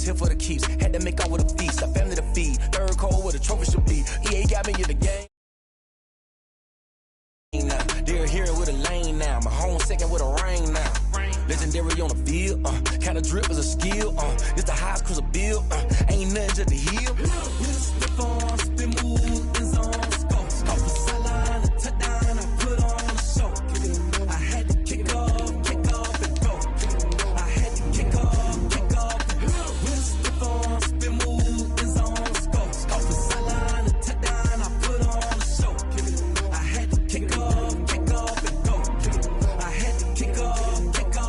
was here for the keeps. Had to make out with a feast, a family to feed. Third cold where the trophy should be. EA got me in the game. They're here with a lane now. My home second with a ring now. Legendary on the field. Kinda drip is a skill. It's the highest cruiser bill. Ain't nothing just to heal. Slip on, spin move, is on scope. Off the sideline, a touchdown, I put on a show. I had to kick off and go. I had to kick off and go. Slip on, spin move, is on scope. Off the sideline, a touchdown, I put on a show. I had to kick off and go. I had to kick off and go.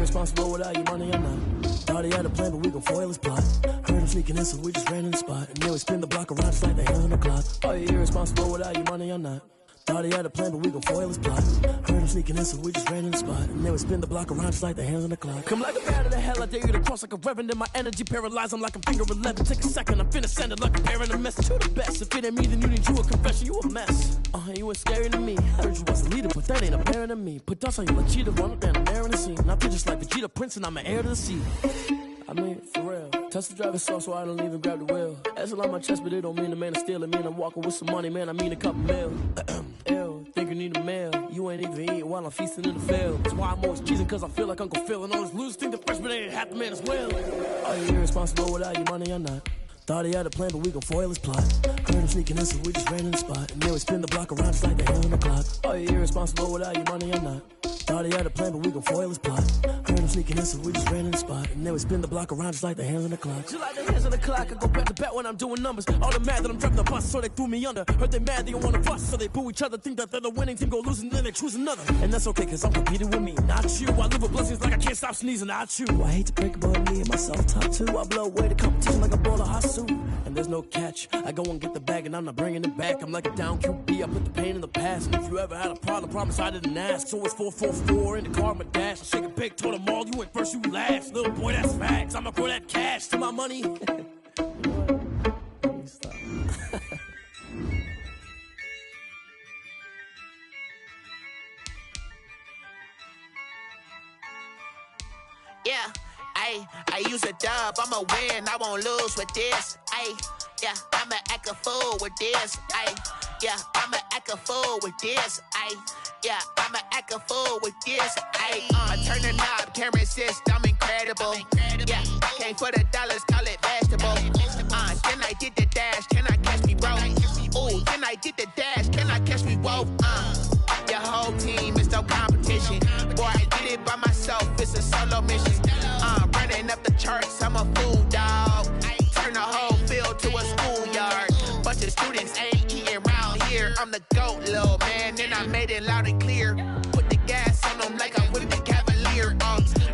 Responsible without your money or not. Thought he had a plan, but we gon' foil his plot. Heard him sneaking in, so we just ran in the spot. And then we spin the block around just like the hell on the clock. Are you irresponsible without your money or not? Thought he had a plan, but we gon' foil his plot. Heard him sneaking in, so we just ran in the spot. And then we spin the block around just like the hands on the clock. Come like a bat of the hell, I dare you to cross like a reverend. And my energy paralyzed, I'm like I'm finger 11. Take a second, I'm finna send it like a parent, a message to the best. If it ain't me, then you need you a confession, you a mess. You ain't scary to me. Heard you was a leader, but that ain't apparent to me. Put dust on you like cheetah, run up down the air in the scene. Now I just like Vegeta Prince, and I'm an heir to the sea. I mean, for real. Touch the driver's soft, so I don't even grab the wheel. Asshole on my chest, but it don't mean the man is stealing. It mean I'm walking with some money, man. I mean a couple mil. Ew, think you need a meal. You ain't even eating while I'm feasting in the field. That's why I'm always cheesing, cause I feel like Uncle Phil. And all those losers think the freshman ain't half the man as well. Are you irresponsible without your money or not? Thought he had a plan, but we gon' foil his plot. Heard him sneaking in, so we just ran in the spot. And then we spin the block around just like the hell on the clock. Are you irresponsible without your money or not? Thought he had a plan, but we gon' foil his plot. Heard him sneaking in, so we just ran in the spot. And then we spin the block around just like the hands on the clock. Just like the hands on the clock, I go back to back when I'm doing numbers. All the mad that I'm driving the bus, so they threw me under. Heard they mad, they don't wanna fuss, so they boo each other. Think that they're the winning team, go losing, then they choose another. And that's okay, cause I'm competing with me, not you. I live with blessings like I can't stop sneezing, not you. I hate to break it, but me and myself top two. I blow away the competition like a ball of hot soup. And there's no catch. I go and get the bag and I'm not bringing it back. I'm like a down QB, I put the pain in the past. And if you ever had a problem, promise I didn't ask. So it's 444 in the car, my dash. I shake a big, told them all, you went first, you last. Little boy, that's facts. I'ma throw that cash to my money. Stop. Yeah, I use a dub, I'ma win, I won't lose with this. Yeah, I'ma act a fool with this. Yeah, I'ma act a fool with this. Yeah, I'ma act a fool with this. I turn the knob, camera assist, I'm incredible. Yeah, came for the dollars, call it vegetable. Then I did the dash, can I catch me, bro? Ooh, then I did the dash, can I catch me, whoa? Your whole team is no competition. Boy, I did it by myself, it's a solo mission. Running up the charts, I'm a fool, dog. Turn the whole field to a schoolyard. Bunch of students ain't eating around here. I'm the GOAT, little man, and I made it loud and clear. Put the gas on them like I'm with the Cavalier.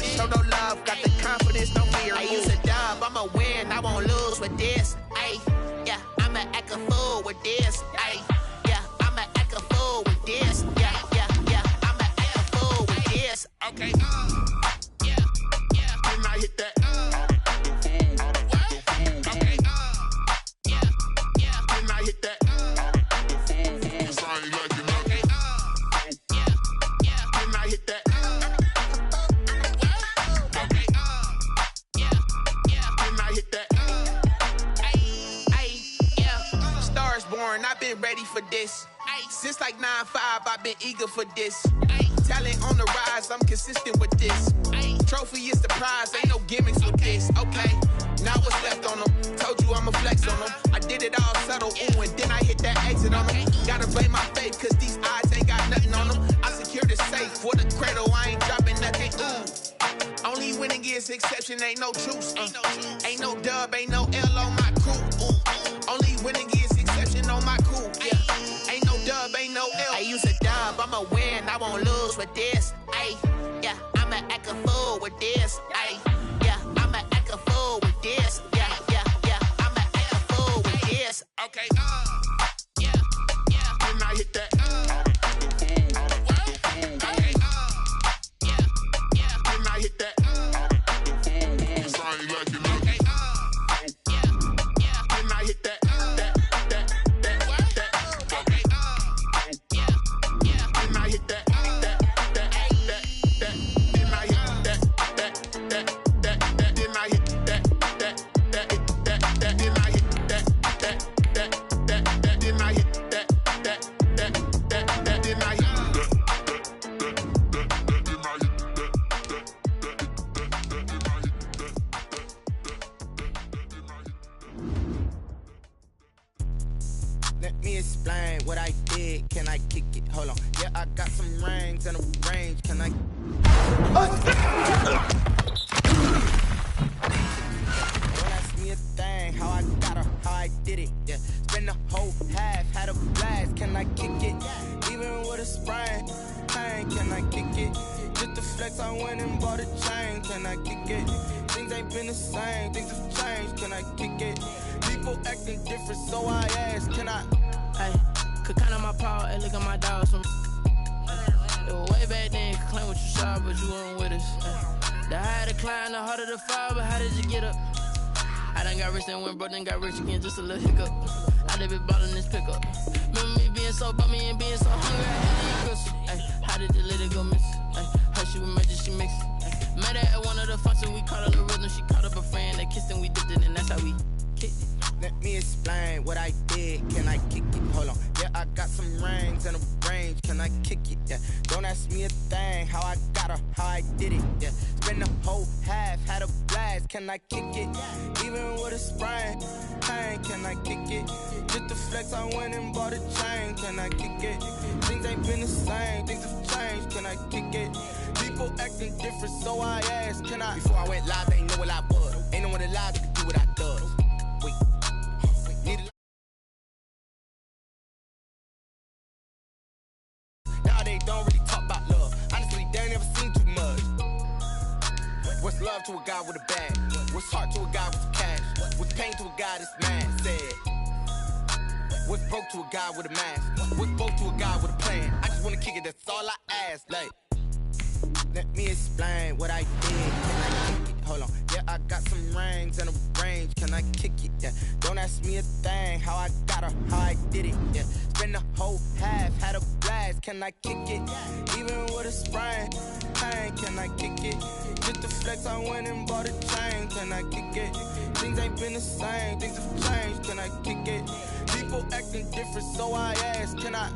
Show no love, got the confidence, no fear. I use a dub, I'ma win, I won't lose with this. Yeah, I'ma act a fool with this. Yeah, I'ma act a fool with this. Yeah, I'ma act a fool with this. Okay, yeah, when I hit that. I've been ready for this. Since like 9-5, I've been eager for this. Talent on the rise, I'm consistent with this. Trophy is the prize, ain't no gimmicks with this. Okay, now what's left on them? Told you I'ma flex on them. I did it all subtle, ooh, and then I hit that exit on them. Gotta blame my faith, cause these odds ain't got nothing on them. I secured the safe for the cradle, I ain't dropping nothing, ooh. Only winning is exception, ain't no truce. Ain't no dub, ain't no L on my crew. Only winning is exception on my crew. Yeah. lose with this. Ay, yeah, I'ma act a fool with this. Ay, yeah, I'ma act a fool with this. Yeah, yeah, yeah, I'ma act a fool with this. Okay, yeah, yeah. When I hit that, okay, yeah, yeah. When I hit that, I ain't like it. Okay, yeah, yeah. When I hit that, okay, yeah, yeah. When I hit that, then I hit that, then I hit that, then I hit that, then I hit Let me explain what I did. Can I kick it? Hold on. Yeah, I got some rings and a range. Can I? Don't ask me a thing. How I got her, how I did it. Yeah, spend the whole half, had a blast. Can I kick it? Even with a sprain, pain. Can I kick it? Just the flex, I went and bought a chain. Can I kick it? Things ain't been the same. Things have changed. Can I kick it? People acting different, so I ask, can I? Hey, could count on my power, hey, look at my dogs. It was way back then, could claim what you saw, but you weren't with us. The higher the climb, the harder the fall, but how did you get up? I done got rich and went broke, then got rich again, just a little hiccup. I done been ballin' this pickup. Remember me being so bummy and being so hungry, I had to eat crystal. Hey, how did you let it go miss? Hey, how she was magic, she mixed. Met her at one of the functions, we caught her the rhythm, she caught up a friend, they kissed and we dipped it, and that's how we kicked it. Let me explain what I did. Can I kick it? Hold on. Yeah, I got some rings and a range. Can I kick it? Yeah. Don't ask me a thing. How I got her, how I did it. Yeah. Spend the whole half, had a blast. Can I kick it? Even with a sprain, pain. Can I kick it? Just the flex, I went and bought a chain. Can I kick it? Things ain't been the same. Things have changed. Can I kick it? People acting different, so I ask, can I? Before I went live, they ain't know what I was. Ain't no one alive that could do what I does. Wait. Now they don't really talk about love. Honestly, they ain't never seen too much. What's love to a guy with a bag? What's heart to a guy with cash? What's pain to a guy that's mad? Said. What's broke to a guy with a mask? What's broke to a guy with a plan? I just wanna kick it, that's all I ask. Like, let me explain what I did. Can I kick it? Hold on. Yeah, I got some rings and a range. Can I kick it? Yeah. Don't ask me a thing. How I got her, how I did it. Yeah. Spend the whole half, had a blast. Can I kick it? Even with a sprain, pain. Can I kick it? Just the flex, I went and bought a chain. Can I kick it? Things ain't been the same. Things have changed. Can I kick it? People acting different, so I ask, can I?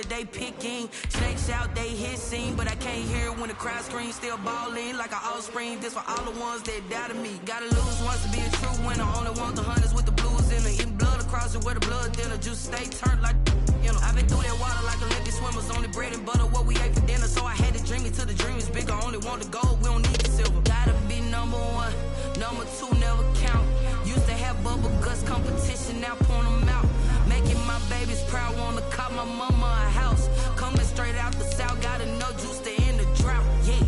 They picking, snakes out, they hissing, but I can't hear it when the crowd screams. Still balling like an offspring. This for all the ones that doubted me. Gotta lose once to be a true winner. Only want the hunters with the blues in the eating blood across it where the blood dinner. Juice stay turned like, you know. I've been through that water. just want the gold, we don't need the silver. Gotta be number one, number two never count. Used to have bubble guts competition, now point them out. Making my babies proud, wanna cop my mama a house. Coming straight out the south, gotta know juice to end the drought, yeah.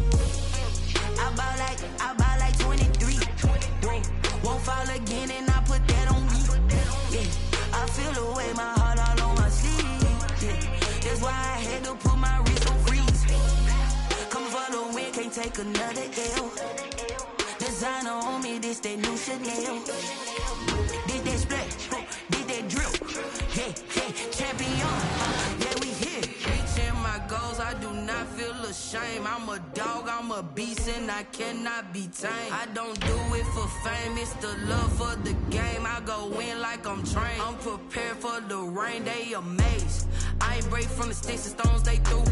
I buy like 23. Won't fall again and I put that on me. Yeah, I feel the way, my heart all on my sleeve. Yeah, that's why I had to put my wrist on freeze. Coming for the win, can't take another L. Designer on me, this that new Chanel. This that splash, this that drip. Yeah, champion. Yeah, we here. Reaching my goals, I do not feel ashamed. I'm a dog, I'm a beast, and I cannot be tamed. I don't do it for fame, it's the love for the game. I go in like I'm trained. I'm prepared for the rain, they amazed. I ain't break from the sticks and stones they threw.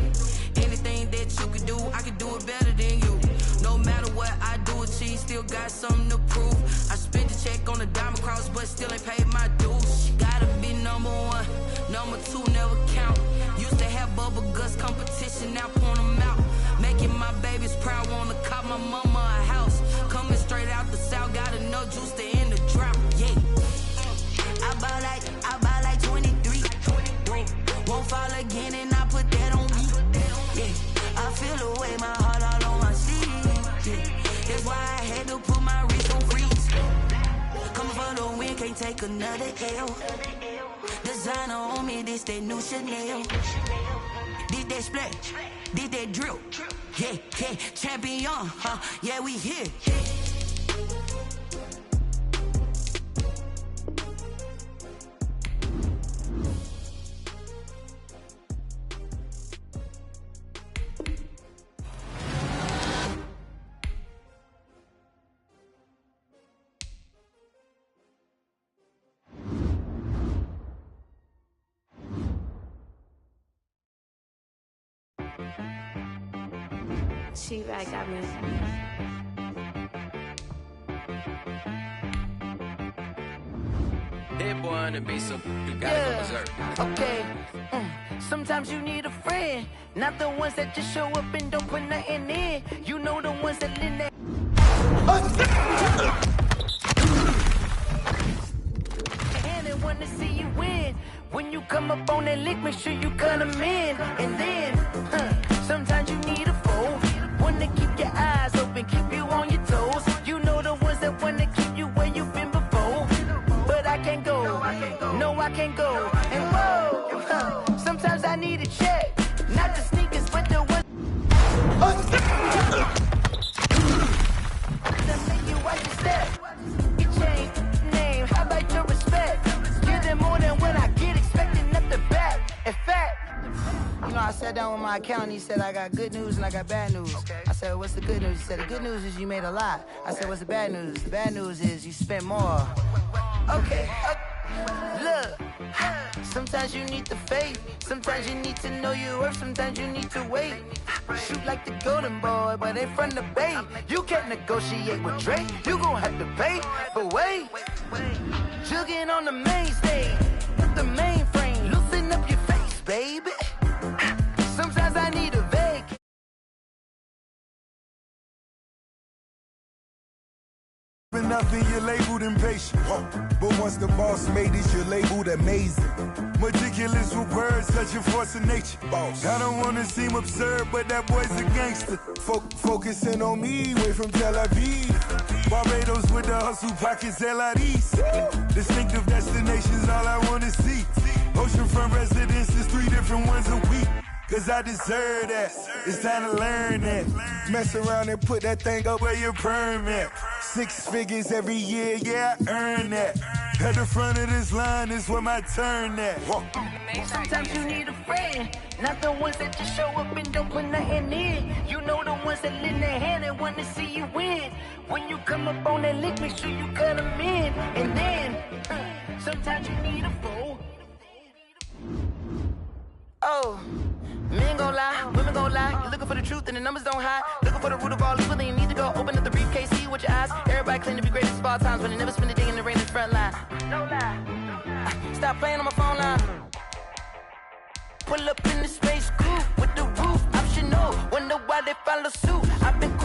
Anything that you could do, I could do it better than you. No matter what I do, achieve, still got something to prove. I spent the check on the diamond cross, but still ain't paid my dues. Gotta be number one, number two never count. Used to have bubble guts competition, now point them out. Making my babies proud, wanna cop my mama a house. Coming straight out the south, gotta know juice to end the drought, yeah. I buy like 23. Won't fall again and I put that on me. Yeah, I feel the way, my heart all on my sleeve. Yeah, that's why I had to put my wrist on freeze. Coming for the win, can't take another L. Designer on me, this that new Chanel. This that splash, this that drip. Yeah, champion, yeah, we here. She back got me. That boy on the beat, so you gotta go berserk. Okay. Sometimes you need a friend, not the ones that just show up and don't put nothing in. You know the ones that lend that. And want to see you win. When you come up on that lick, make sure you cut them in. And then, sometimes you need a foe. One to keep your eyes open, keep you on your toes. You know the ones that want to keep you where you've been before. But I can't go, no I can't go. And whoa, sometimes I need a check. Not the sneakers, but the ones that make you watch your step. You change name, how about your respect? Give them more than what I get, expecting nothing back. In fact, you know, I sat down with my accountant, he said, I got good news and I got bad news. I said, what's the good news? He said, the good news is you made a lot. I said, what's the bad news? The bad news is you spent more. Okay, look, sometimes you need the faith. Sometimes you need to know your worth. Sometimes you need to wait. Shoot like the golden boy, but they from the bay. You can't negotiate with Drake. You gon' have to pay, but wait. Jugging on the main stage, with the mainframe. Loosen up your face, baby. Sometimes I need a vac. Nothing, you're labeled impatient. But once the boss made it, you're labeled amazing. Meticulous with words, such a force of nature. I don't want to seem absurd, but that boy's a gangster. Focusing on me, way from Tel Aviv. Barbados with the hustle pockets, LIDs. Distinctive destinations, all I want to see. Oceanfront residences, 3 different ones a week. Cause I deserve that, it's time to learn that. Mess around and put that thing up where your permit. 6 figures every year, yeah, I earn that. At the front of this line is where my turn at. Sometimes you need a friend, not the ones that just show up and don't put nothing in. You know the ones that lend their hand and want to see you win. When you come up on that lick, make sure you cut them in. And then, sometimes you need a foe. Oh. Men gon' lie, women gon' lie. You're looking for the truth and the numbers don't hide. Looking for the root of all evil, then you need to go open up the briefcase, see with your eyes. Everybody claim to be greatest of all times, but they never spend a day in the rain in the front line. No lie. Stop playing on my phone line. Pull up in the space coupe with the roof optional. Wonder why they follow suit. I've been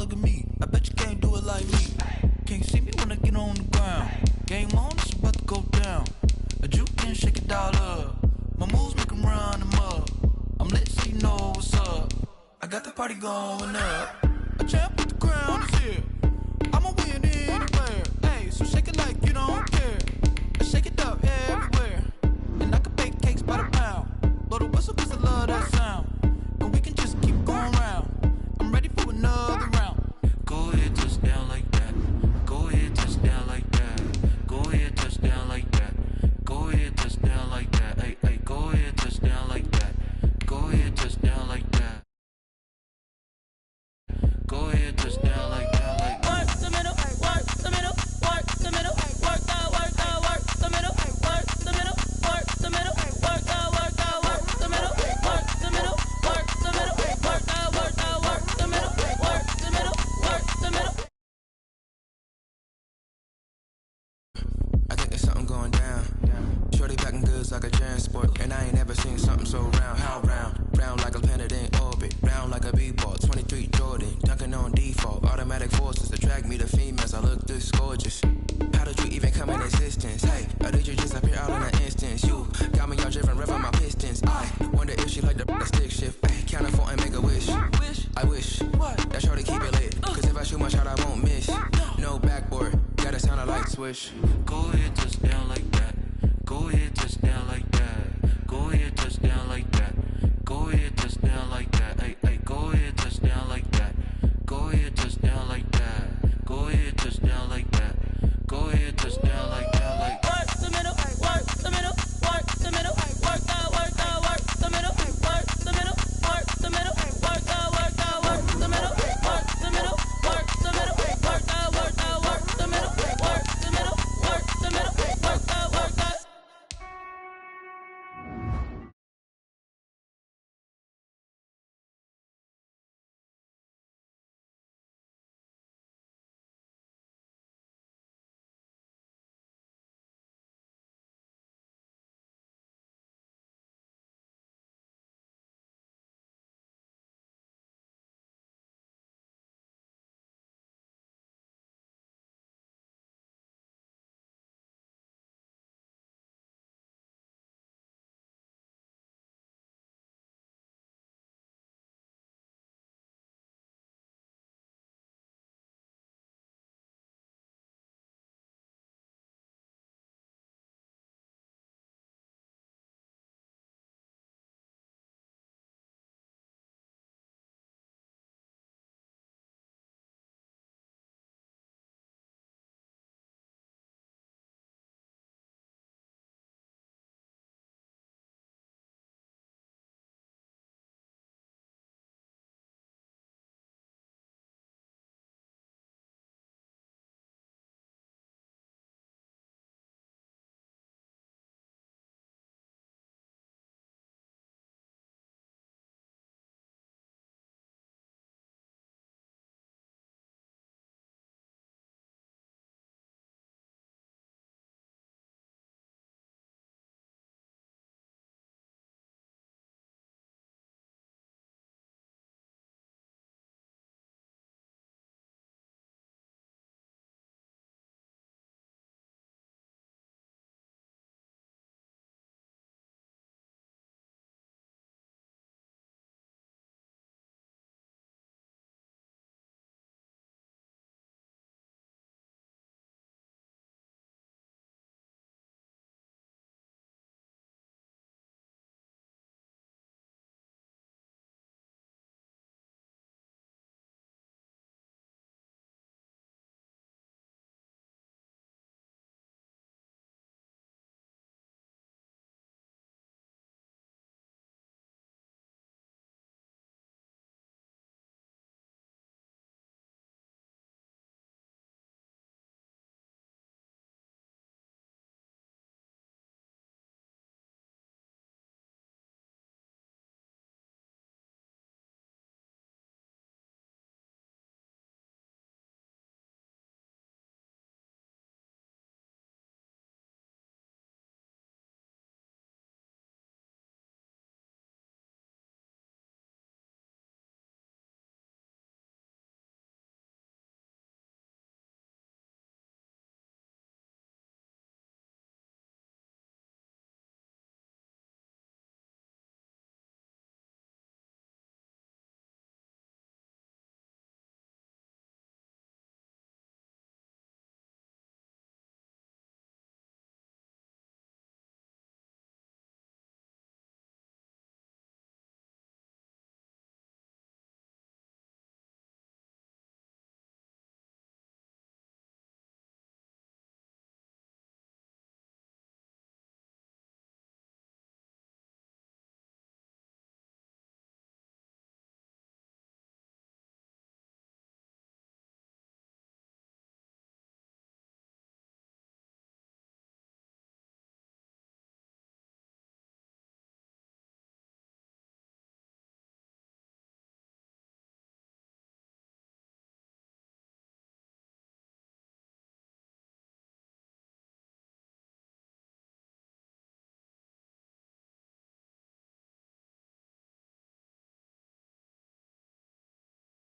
look at me. I bet you can't do it like me. Can't see me when I get on the ground. Game on, it's about to go down. A juke and shake it all up. My moves make 'em run them up. I'm lit so you know what's up. I got the party going up. A champ with the crown is here. I'ma win anywhere. Hey, so shake it like you don't care. And shake it up everywhere. And I can bake cakes by the pound. Blow the whistle 'cause I love that sound. And we can just keep going round. I'm ready for another round. Go ahead, touch down like that. Go ahead, touch down like that. Go ahead, touch down like that. Go ahead, touch down like that. Hey, hey, go ahead, touch down like that. Go ahead, touch down like that. Go ahead, touch down like that. Like work the middle, work the middle, work the middle, work the middle, work the middle, work the middle, work the middle, work the middle, work the middle, work the middle, work the middle, work the middle, work the middle. I think there's something going down. Shorty packing goods like a transport, and I ain't never seen something so round. How round? Round like a planet in orbit, round like a b-ball. 23 Jordan, dunking on default. Automatic forces attract me to females. I look this gorgeous. How did you even come in existence? Hey, or did you just appear out in an instance? You got me all driven, revving my pistons. I wonder if she like the stick shift. Hey, count it 4 and make a wish. I wish that shorty keep it lit. 'Cause if I shoot my shot, I won't miss. No backboard, gotta sound a light switch. go ahead, touch down like that. Go ahead, touch down like that. Go ahead, touch down like that. Go ahead, touch down like that. Hey, hey, go ahead, touch down like that. Go ahead, touch down like that. Go ahead, touch down like that. Go ahead, touch down like that. Like Work the middle, work the middle, work the middle, work the middle, work the middle, work the middle, work the middle, work the middle, work the middle, work the middle, work the middle, work the middle, work the middle, work the middle, work the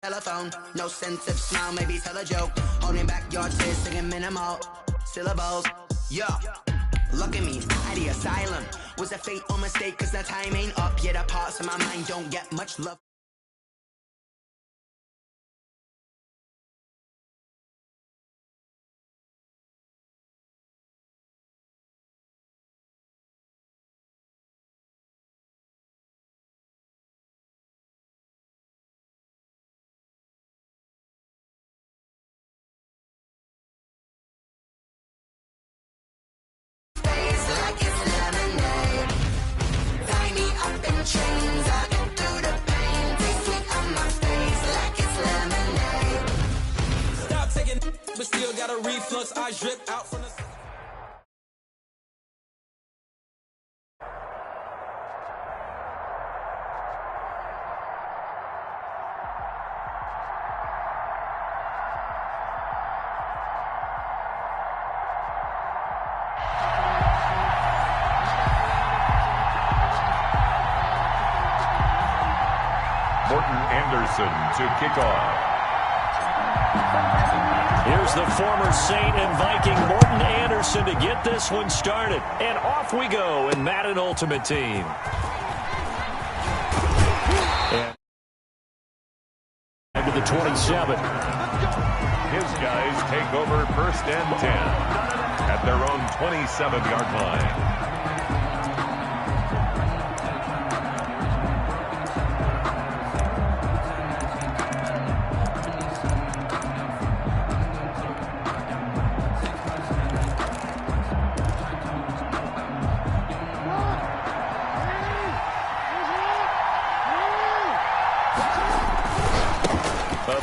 Telephone, no sense of smile, maybe tell a joke. Holding back your tears, singing minimal syllables. Yeah, look at me, at the asylum. Was a fate or mistake, cause the time ain't up yet. The parts of my mind don't get much love. But still got a reflux, I drip out from the... Morton Anderson to kick off. Here's the former Saint and Viking Morton Anderson to get this one started. And off we go in Madden Ultimate Team. And to the 27. His guys take over 1st and 10 at their own 27-yard line.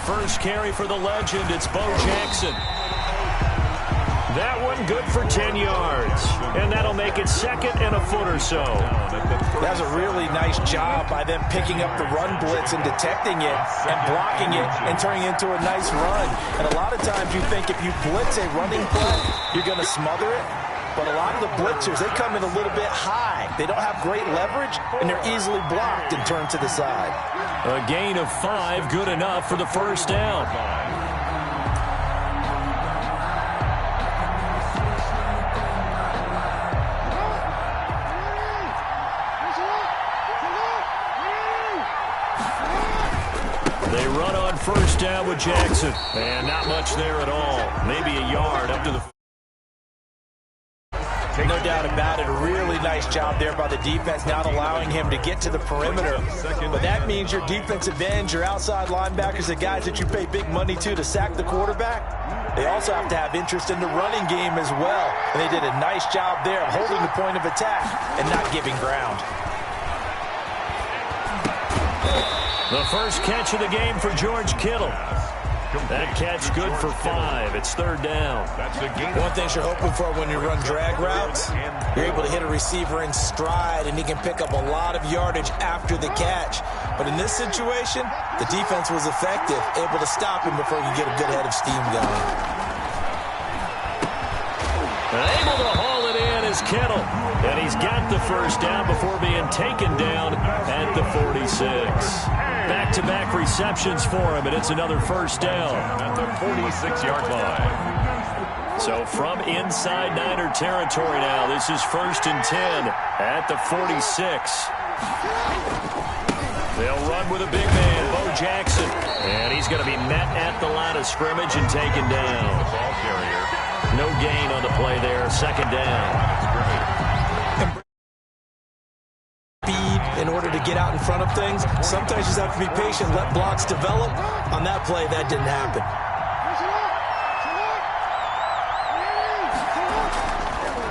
First carry for the legend, it's Bo Jackson. That one good for 10 yards. And that'll make it second and a foot or so. That was a really nice job by them picking up the run blitz and detecting it and blocking it and turning it into a nice run. And a lot of times you think if you blitz a running play, you're going to smother it. But a lot of the blitzers, they come in a little bit high. They don't have great leverage, and they're easily blocked and turned to the side. A gain of 5, good enough for the first down. They run on first down with Jackson. And not much there at all. Maybe a yard up to the... No doubt about it. A really nice job there by the defense, not allowing him to get to the perimeter. But that means your defensive ends, your outside linebackers, the guys that you pay big money to sack the quarterback, they also have to have interest in the running game as well. And they did a nice job there of holding the point of attack and not giving ground. The first catch of the game for George Kittle. That catch good for 5. It's 3rd down. One thing you're hoping for when you run drag routes, you're able to hit a receiver in stride, and he can pick up a lot of yardage after the catch. But in this situation, the defense was effective, able to stop him before he could get a good head of steam going. Able to haul it in is Kittle. And he's got the first down before being taken down at the 46. Back-to-back receptions for him, and it's another first down. At the 46-yard line. So from inside Niner territory now, this is 1st and 10 at the 46. They'll run with a big man, Bo Jackson. And he's going to be met at the line of scrimmage and taken down. Ball carrier. No gain on the play there, 2nd down. In order to get out in front of things, sometimes you just have to be patient, let blocks develop. On that play, that didn't happen.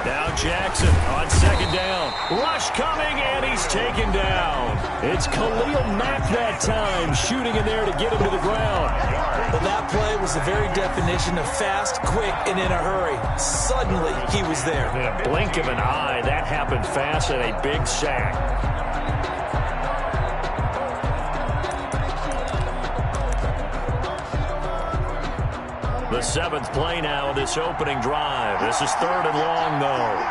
Now Jackson on 2nd down. Rush coming, and he's taken down. It's Khalil Mack that time, shooting in there to get him to the ground. Well, that play was the very definition of fast, quick, and in a hurry. Suddenly, he was there. In a blink of an eye, that happened fast, and a big sack. The 7th play now of this opening drive. This is 3rd and long, though.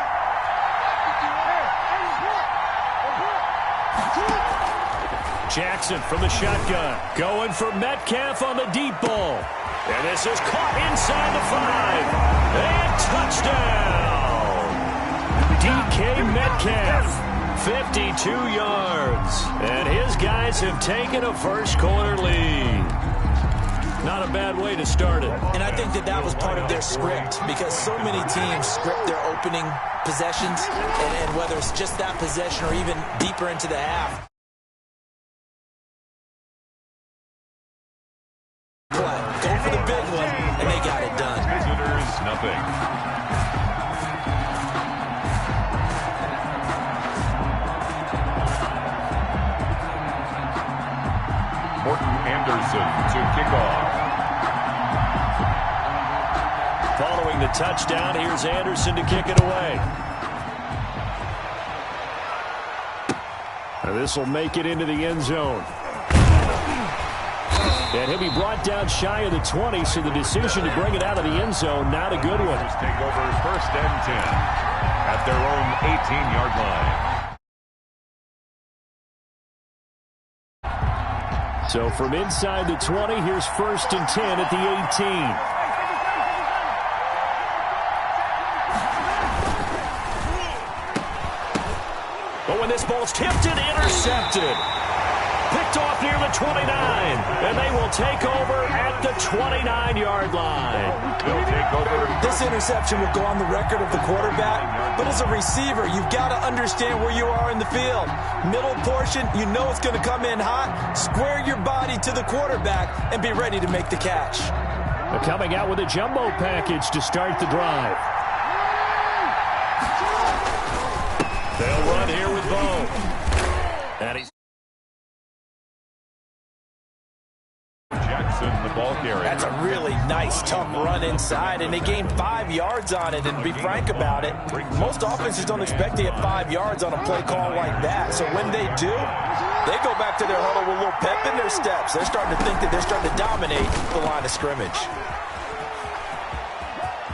Jackson from the shotgun. Going for Metcalf on the deep ball. And this is caught inside the 5. And touchdown! DK Metcalf, 52 yards. And his guys have taken a first-quarter lead. Not a bad way to start it. And I think that was part of their script, because so many teams script their opening possessions, and whether it's just that possession or even deeper into the half. Go for the big one, and they got it done. Visitors, nothing. Morton Anderson to kick off. Following the touchdown, here's Anderson to kick it away. And this will make it into the end zone. And he'll be brought down shy of the 20, so the decision to bring it out of the end zone, not a good one. Take over 1st and 10 at their own 18-yard line. So from inside the 20, here's 1st and 10 at the 18. But when this ball's tipped and intercepted. Picked off near the 29. And they will take over at the 29-yard line. They'll take over. This interception will go on the record of the quarterback, but as a receiver, you've got to understand where you are in the field. Middle portion, you know it's going to come in hot. Square your body to the quarterback and be ready to make the catch. They're coming out with a jumbo package to start the drive. They'll run here with Bo. And he's Jackson, the ball carrier. That's a really nice, tough run inside, and they gained 5 yards on it. And to be frank about it, most offenses don't expect to get 5 yards on a play call like that. So when they do, they go back to their huddle with a little pep in their steps. They're starting to think that they're starting to dominate the line of scrimmage.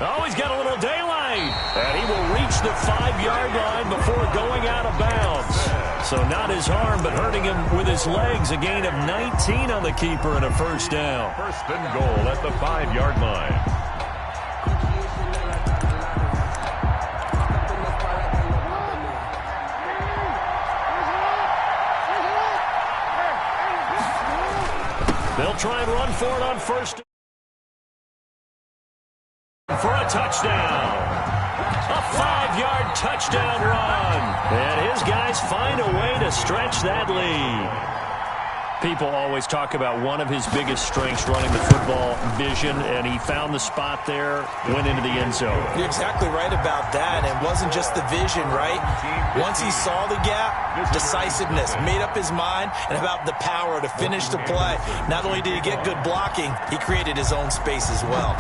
Oh, he's got a little daylight. And he will reach the 5-yard line before going out of bounds. So not his arm, but hurting him with his legs. A gain of 19 on the keeper and a first down. 1st and goal at the 5-yard line. They'll try and run for it on 1st. For a touchdown. A 5-yard touchdown run. And his guys find a way to stretch that lead. People always talk about one of his biggest strengths running the football, vision, and he found the spot there, went into the end zone. You're exactly right about that. And it wasn't just the vision, right? Once he saw the gap, decisiveness, made up his mind, and about the power to finish the play. Not only did he get good blocking, he created his own space as well.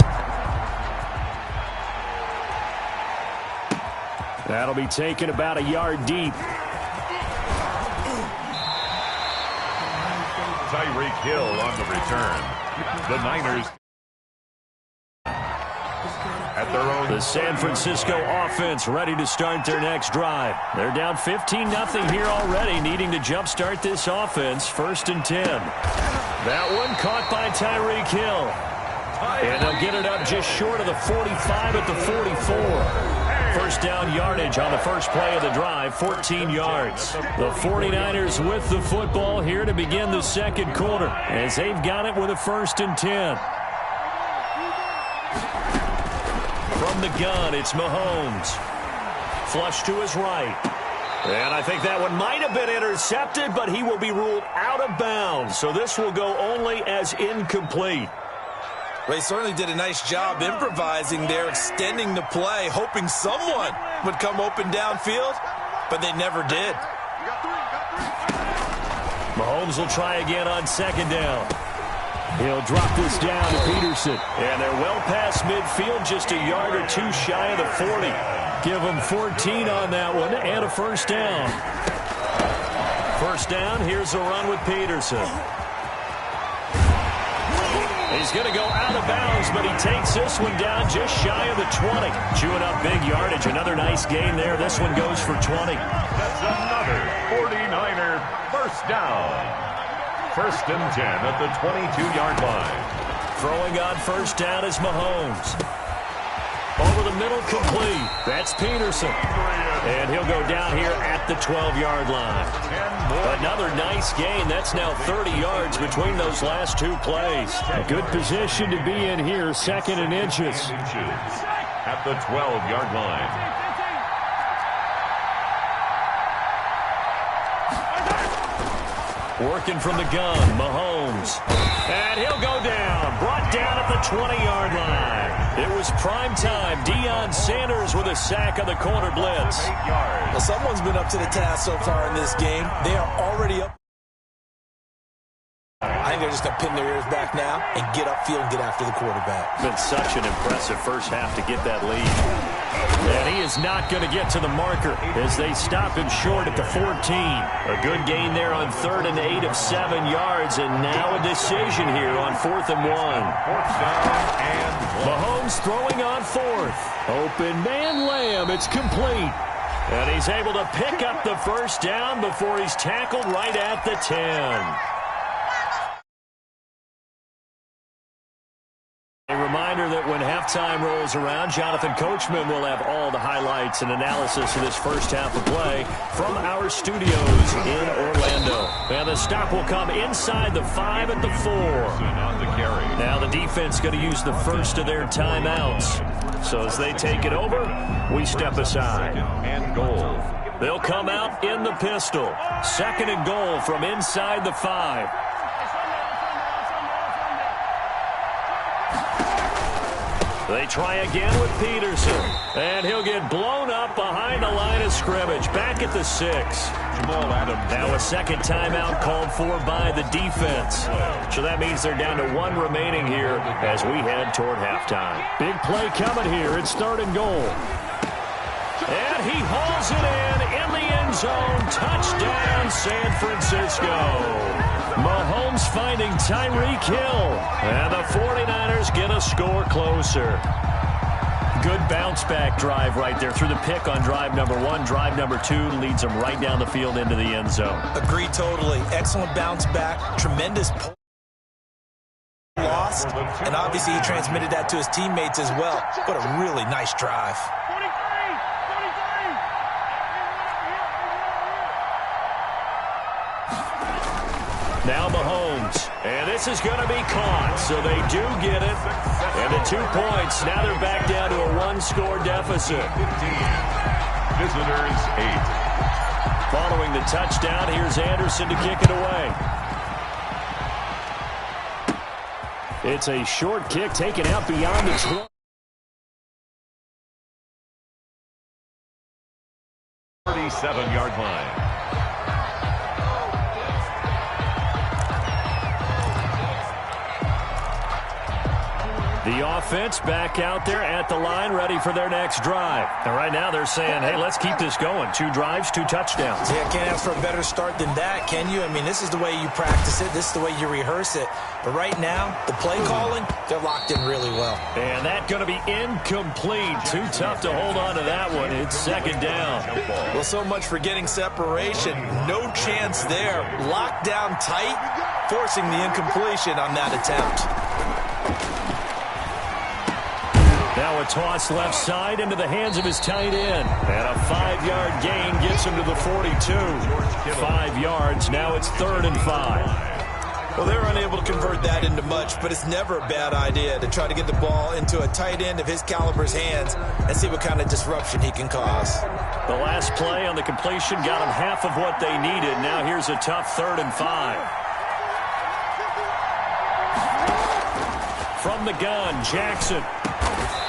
That'll be taken about a yard deep. Tyreek Hill on the return. The Niners at their own. The San Francisco offense ready to start their next drive. They're down 15-0 here already, needing to jumpstart this offense. 1st and 10. That one caught by Tyreek Hill. And they'll get it up just short of the 45 at the 44. First down yardage on the first play of the drive, 14 yards. The 49ers with the football here to begin the second quarter as they've got it with a 1st and 10. From the gun, it's Mahomes. Flush to his right. And I think that one might have been intercepted, but he will be ruled out of bounds. So this will go only as incomplete. They certainly did a nice job improvising there, extending the play, hoping someone would come open downfield, but they never did. Mahomes will try again on 2nd down. He'll drop this down to Peterson. And they're well past midfield, just a yard or two shy of the 40. Give them 14 on that one and a first down. First down, here's a run with Peterson. He's going to go out of bounds, but he takes this one down just shy of the 20. Chewing up big yardage. Another nice gain there. This one goes for 20. That's another 49er first down. First and 10 at the 22-yard line. Throwing on first down is Mahomes. Over the middle, complete. That's Peterson. And he'll go down here at the 12-yard line. Another nice gain. That's now 30 yards between those last two plays. A good position to be in here, second and inches. At the 12-yard line. Working from the gun, Mahomes. And he'll go down. Brought down at the 20-yard line. It was prime time. Deion Sanders with a sack on the corner blitz. Well, someone's been up to the task so far in this game. They are already up. I think they're just going to pin their ears back now and get upfield and get after the quarterback. Been such an impressive first half to get that lead. And he is not going to get to the marker as they stop him short at the 14. A good gain there on 3rd and 8 of 7 yards, and now a decision here on 4th and 1. 4th down and 1. Mahomes throwing on 4th. Open man Lamb. It's complete. And he's able to pick up the first down before he's tackled right at the 10. A reminder that when halftime rolls around, Jonathan Coachman will have all the highlights and analysis of this first half of play from our studios in Orlando. And the stop will come inside the 5 at the 4. Now the defense going to use the first of their timeouts. So as they take it over, we step aside. And goal. They'll come out in the pistol. 2nd and goal from inside the 5. They try again with Peterson. And he'll get blown up behind the line of scrimmage. Back at the 6. Now a second timeout called for by the defense. So that means they're down to 1 remaining here as we head toward halftime. Big play coming here. It's 3rd and goal. And he hauls it in the end zone. Touchdown, San Francisco. Mahomes finding Tyreek Hill. And the 49ers get a score closer. Good bounce-back drive right there through the pick on drive number 1. Drive number 2 leads them right down the field into the end zone. Agree totally. Excellent bounce-back. Tremendous loss. And obviously he transmitted that to his teammates as well. What a really nice drive. Now Mahomes, and this is going to be caught, so they do get it. And the 2 points, now they're back down to a 1-score deficit. 15. Visitors 8. Following the touchdown, here's Anderson to kick it away. It's a short kick taken out beyond the 20. 37-yard line. The offense back out there at the line, ready for their next drive. And right now they're saying, hey, let's keep this going. 2 drives, 2 touchdowns. Yeah, can't ask for a better start than that, can you? I mean, this is the way you practice it. This is the way you rehearse it. But right now, the play calling, they're locked in really well. And that's going to be incomplete. Too tough to hold on to that one. It's 2nd down. Well, so much for getting separation. No chance there. Locked down tight, forcing the incompletion on that attempt. Now a toss left side into the hands of his tight end. And a 5-yard gain gets him to the 42. 5 yards. Now it's 3rd and 5. Well, they're unable to convert that into much, but it's never a bad idea to try to get the ball into a tight end of his caliber's hands and see what kind of disruption he can cause. The last play on the completion got them half of what they needed. Now here's a tough 3rd and 5. From the gun, Jackson.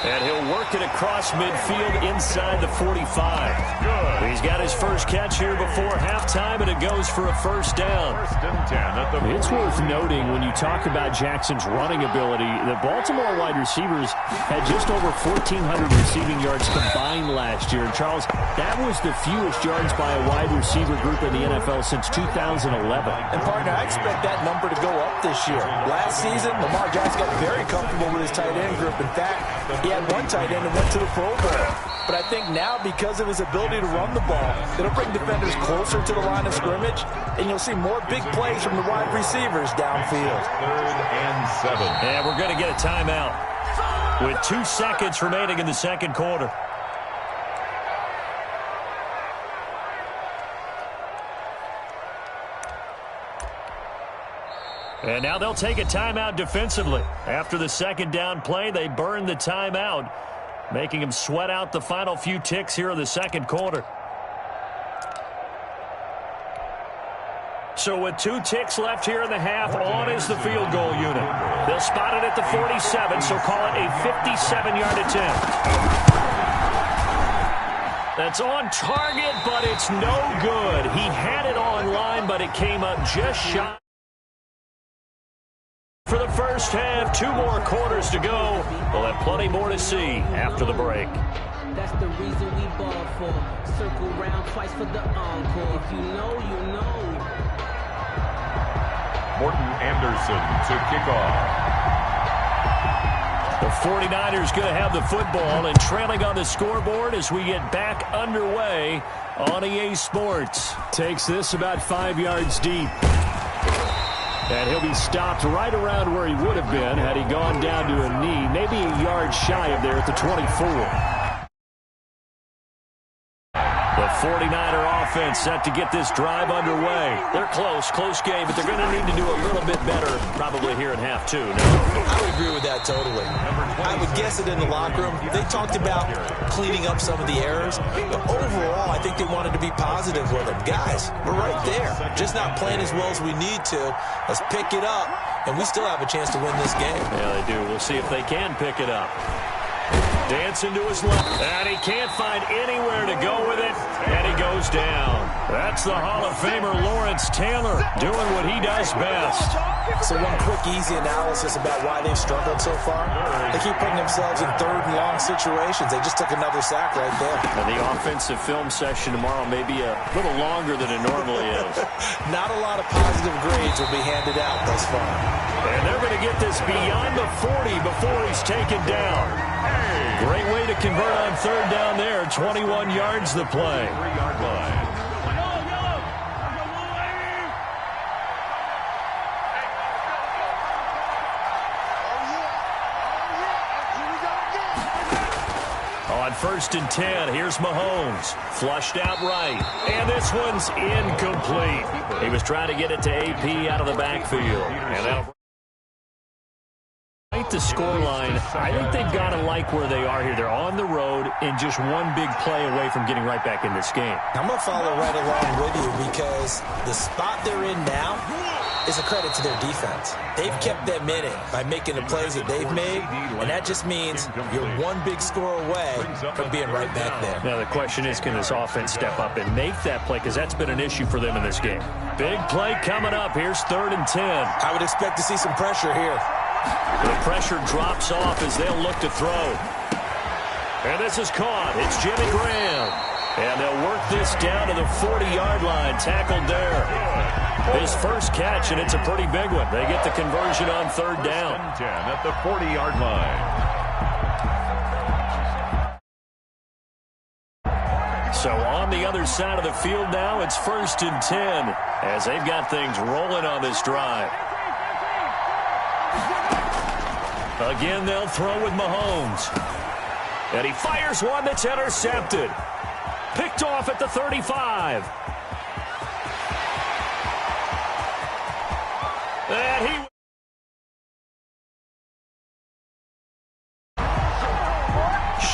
And he'll work it across midfield inside the 45. Good. He's got his first catch here before halftime, and it goes for a first down. 1st and 10 at the 40. It's worth noting when you talk about Jackson's running ability, the Baltimore wide receivers had just over 1,400 receiving yards combined last year. And Charles, that was the fewest yards by a wide receiver group in the NFL since 2011. And partner, I expect that number to go up this year. Last season, Lamar Jackson got very comfortable with his tight end group. In fact, he had one tight end that went to the Pro Bowl. But I think now, because of his ability to run the ball, it'll bring defenders closer to the line of scrimmage, and you'll see more big plays from the wide receivers downfield. 3rd and 7. And we're going to get a timeout with 2 seconds remaining in the second quarter. And now they'll take a timeout defensively. After the second down play, they burn the timeout, making them sweat out the final few ticks here in the second quarter. So with 2 ticks left here in the half, on is the field goal unit. They'll spot it at the 47, so call it a 57-yard attempt. That's on target, but it's no good. He had it on line, but it came up just shy. For the first half, 2 more quarters to go. We'll have plenty more to see after the break. That's the reason we ball for. Circle round twice for the encore. If you know, you know. Morton Anderson to kick off. The 49ers going to have the football and trailing on the scoreboard as we get back underway on EA Sports. Takes this about 5 yards deep. And he'll be stopped right around where he would have been had he gone down to a knee, maybe a yard shy of there at the 24. The 49er offense set to get this drive underway. They're close game, but they're going to need to do a little bit better probably here in half 2. No? I would agree with that totally. I would guess it in the locker room. They talked about cleaning up some of the errors, but overall, I think they wanted to be positive with them. Guys, we're right there. Just not playing as well as we need to. Let's pick it up, and we still have a chance to win this game. Yeah, they do. We'll see if they can pick it up. Dancing to his left, and he can't find anywhere to go with it, and he goes down. That's the Hall of Famer Lawrence Taylor doing what he does best. So one quick, easy analysis about why they've struggled so far. They keep putting themselves in 3rd and long situations. They just took another sack right there. And the offensive film session tomorrow may be a little longer than it normally is. Not a lot of positive grades will be handed out thus far. And they're going to get this beyond the 40 before he's taken down. Great way to convert on 3rd down there. 21 yards the play. 3-yard line. On 1st and 10, here's Mahomes. Flushed out right. And this one's incomplete. He was trying to get it to AP out of the backfield. And that'll the scoreline. I think they've got to like where they are here. They're on the road and just one big play away from getting right back in this game. I'm going to follow right along with you because the spot they're in now is a credit to their defense. They've kept them in it by making the plays that they've made, and that just means you're one big score away from being right back there. Now the question is, can this offense step up and make that play? Because that's been an issue for them in this game. Big play coming up. Here's 3rd and 10. I would expect to see some pressure here. The pressure drops off as they'll look to throw. And this is caught. It's Jimmy Graham. And they'll work this down to the 40-yard line. Tackled there. His first catch, and it's a pretty big one. They get the conversion on 3rd down. 10 at the 40-yard line. So on the other side of the field now, it's 1st and 10 as they've got things rolling on this drive. Again, they'll throw with Mahomes. And he fires one that's intercepted. Picked off at the 35. And he...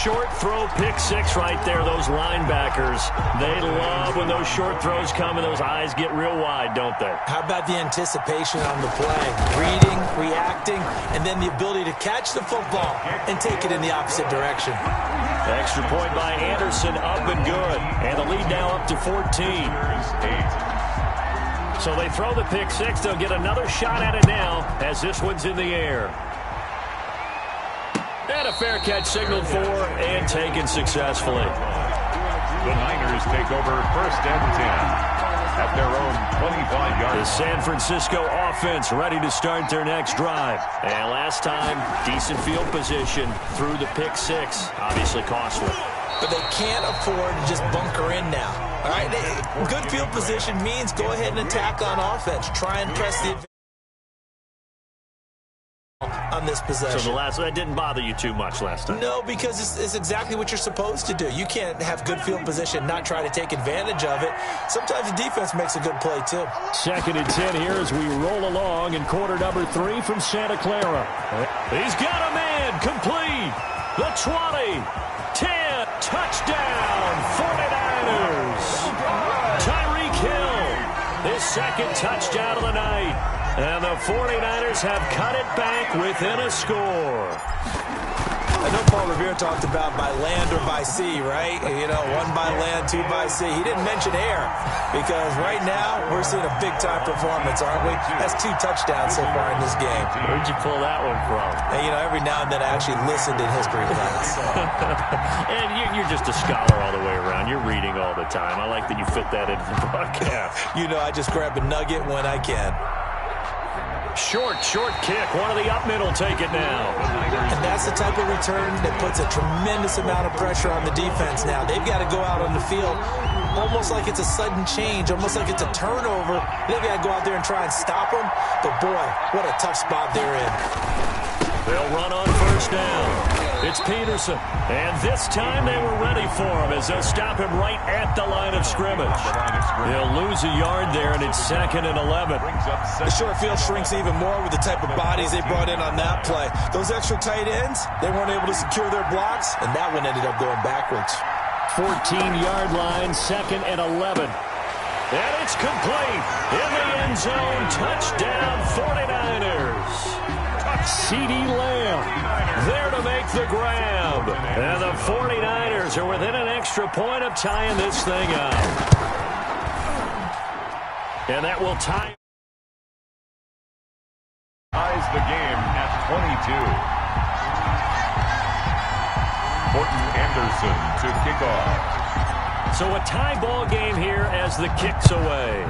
Short throw, pick 6 right there. Those linebackers, they love when those short throws come and those eyes get real wide, don't they? How about the anticipation on the play? Reading, reacting, and then the ability to catch the football and take it in the opposite direction. Extra point by Anderson, up and good. And the lead now up to 14. So they throw the pick 6. They'll get another shot at it now as this one's in the air. And a fair catch signaled for and taken successfully. The Niners take over 1st and 10. at their own 25-yard line. The San Francisco offense ready to start their next drive. And last time, decent field position through the pick six. Obviously costly. But they can't afford to just bunker in now. All right, good field position means go ahead and attack on offense. Try and press the advantage on this possession. So that didn't bother you too much last time? No, because it's exactly what you're supposed to do. You can't have good field position, not try to take advantage of it. Sometimes the defense makes a good play, too. 2nd and 10 here as we roll along in quarter number 3 from Santa Clara. He's got a man complete. The 20, 10, touchdown, 49ers. Tyreek Hill, his 2nd touchdown of the night. And the 49ers have cut it back within a score. I know Paul Revere talked about by land or by sea, right? You know, 1 by land, 2 by sea. He didn't mention air because right now we're seeing a big-time performance, aren't we? That's 2 touchdowns so far in this game. Where'd you pull that one from? And, you know, every now and then I actually listened in history class. And you're just a scholar all the way around. You're reading all the time. I like that you fit that into the broadcast. You know, I just grab a nugget when I can. Short kick. One of the up mid will take it now. And that's the type of return that puts a tremendous amount of pressure on the defense now. They've got to go out on the field almost like it's a sudden change, almost like it's a turnover. They've got to go out there and try and stop them. But, boy, what a tough spot they're in. They'll run on first down. It's Peterson. And this time they were ready for him as they'll stop him right at the line of scrimmage. They'll lose a yard there, and it's 2nd and 11. The short field shrinks even more with the type of bodies they brought in on that play. Those extra tight ends, they weren't able to secure their blocks, and that one ended up going backwards. 14-yard line, 2nd and 11. And it's complete. In the end zone, touchdown 49ers. CeeDee Lamb there to make the grab. And the 49ers are within an extra point of tying this thing up. And that will tie. Ties the game at 22. Morton Anderson to kick off. So a tie ball game here as the kick's away.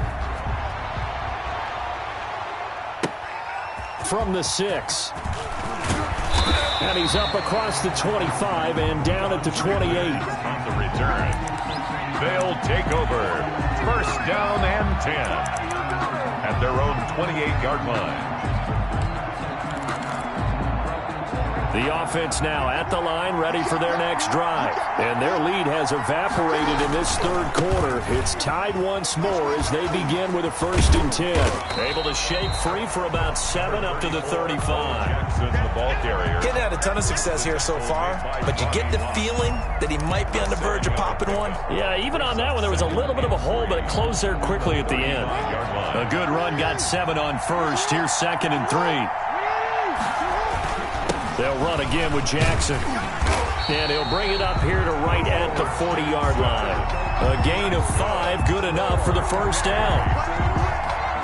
From the 6. And he's up across the 25 and down at the 28. On the return, they'll take over. 1st down and 10 at their own 28-yard line. The offense now at the line, ready for their next drive. And their lead has evaporated in this 3rd quarter. It's tied once more as they begin with a 1st and 10. Able to shake free for about 7 up to the 35. Jackson's the ball carrier. Getting had a ton of success here so far, but you get the feeling that he might be on the verge of popping one. Yeah, even on that one, there was a little bit of a hole, but it closed there quickly at the end. A good run, got 7 on first. Here's 2nd and 3. They'll run again with Jackson. And he'll bring it up here to right at the 40-yard line. A gain of 5, good enough for the 1st down.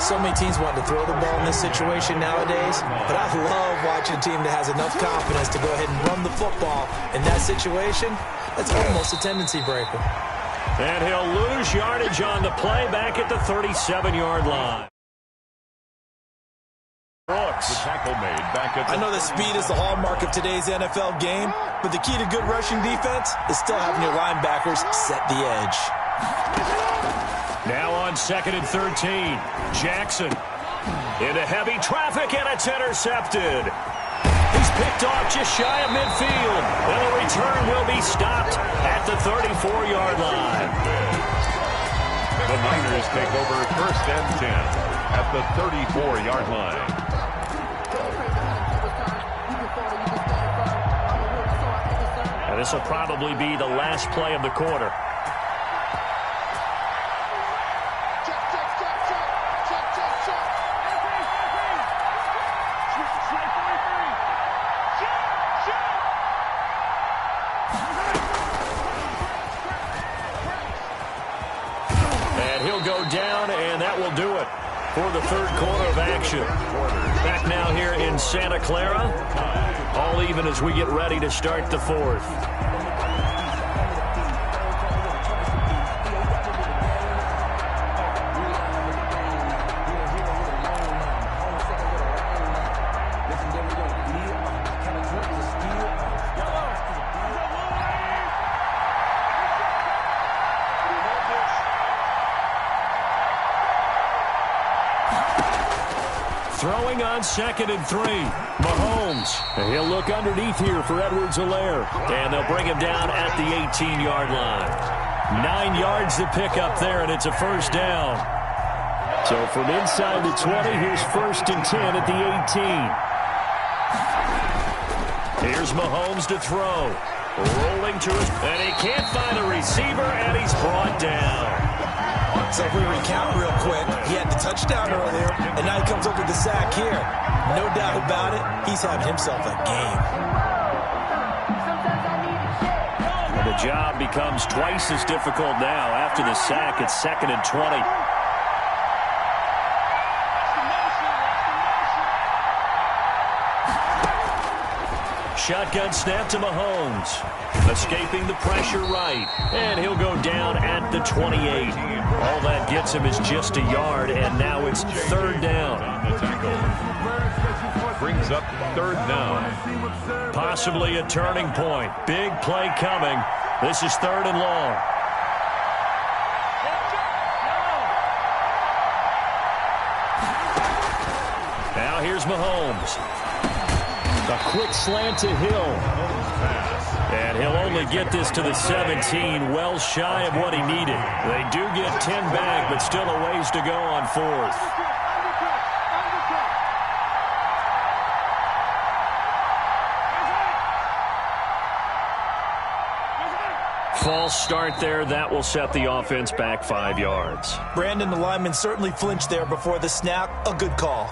So many teams want to throw the ball in this situation nowadays, but I love watching a team that has enough confidence to go ahead and run the football. In that situation, that's almost a tendency breaker. And he'll lose yardage on the play back at the 37-yard line. Brooks. The tackle made back at I know that speed is the hallmark of today's NFL game, but the key to good rushing defense is still having your linebackers set the edge. Now on 2nd and 13, Jackson into heavy traffic, and it's intercepted. He's picked off just shy of midfield, and the return will be stopped at the 34-yard line. The Niners take over 1st and 10 at the 34-yard line. And this will probably be the last play of the quarter. And he'll go down, and that will do it for the 3rd quarter of action. Back now here in Santa Clara. All even as we get ready to start the 4th. Throwing on 2nd and 3. Mahomes. And he'll look underneath here for Edwards-Helaire. And they'll bring him down at the 18-yard line. 9 yards to pick up there, and it's a first down. So from inside the 20, here's 1st and 10 at the 18. Here's Mahomes to throw. Rolling to his, and he can't find a receiver, and he's brought down. So if we recount real quick, he had the touchdown earlier, and now he comes up with the sack here. No doubt about it, he's having himself a game. And the job becomes twice as difficult now. After the sack, it's 2nd and 20. Shotgun snap to Mahomes. Escaping the pressure right. And he'll go down at the 28. All that gets him is just a yard, and now it's 3rd down. The tackle brings up 3rd down. Possibly a turning point. Big play coming. This is 3rd and long. Now here's Mahomes. A quick slant to Hill. And he'll only get this to the 17, well shy of what he needed. They do get 10 back, but still a ways to go on 4th. False start there. That will set the offense back 5 yards. Brandon, the lineman certainly flinched there before the snap. A good call.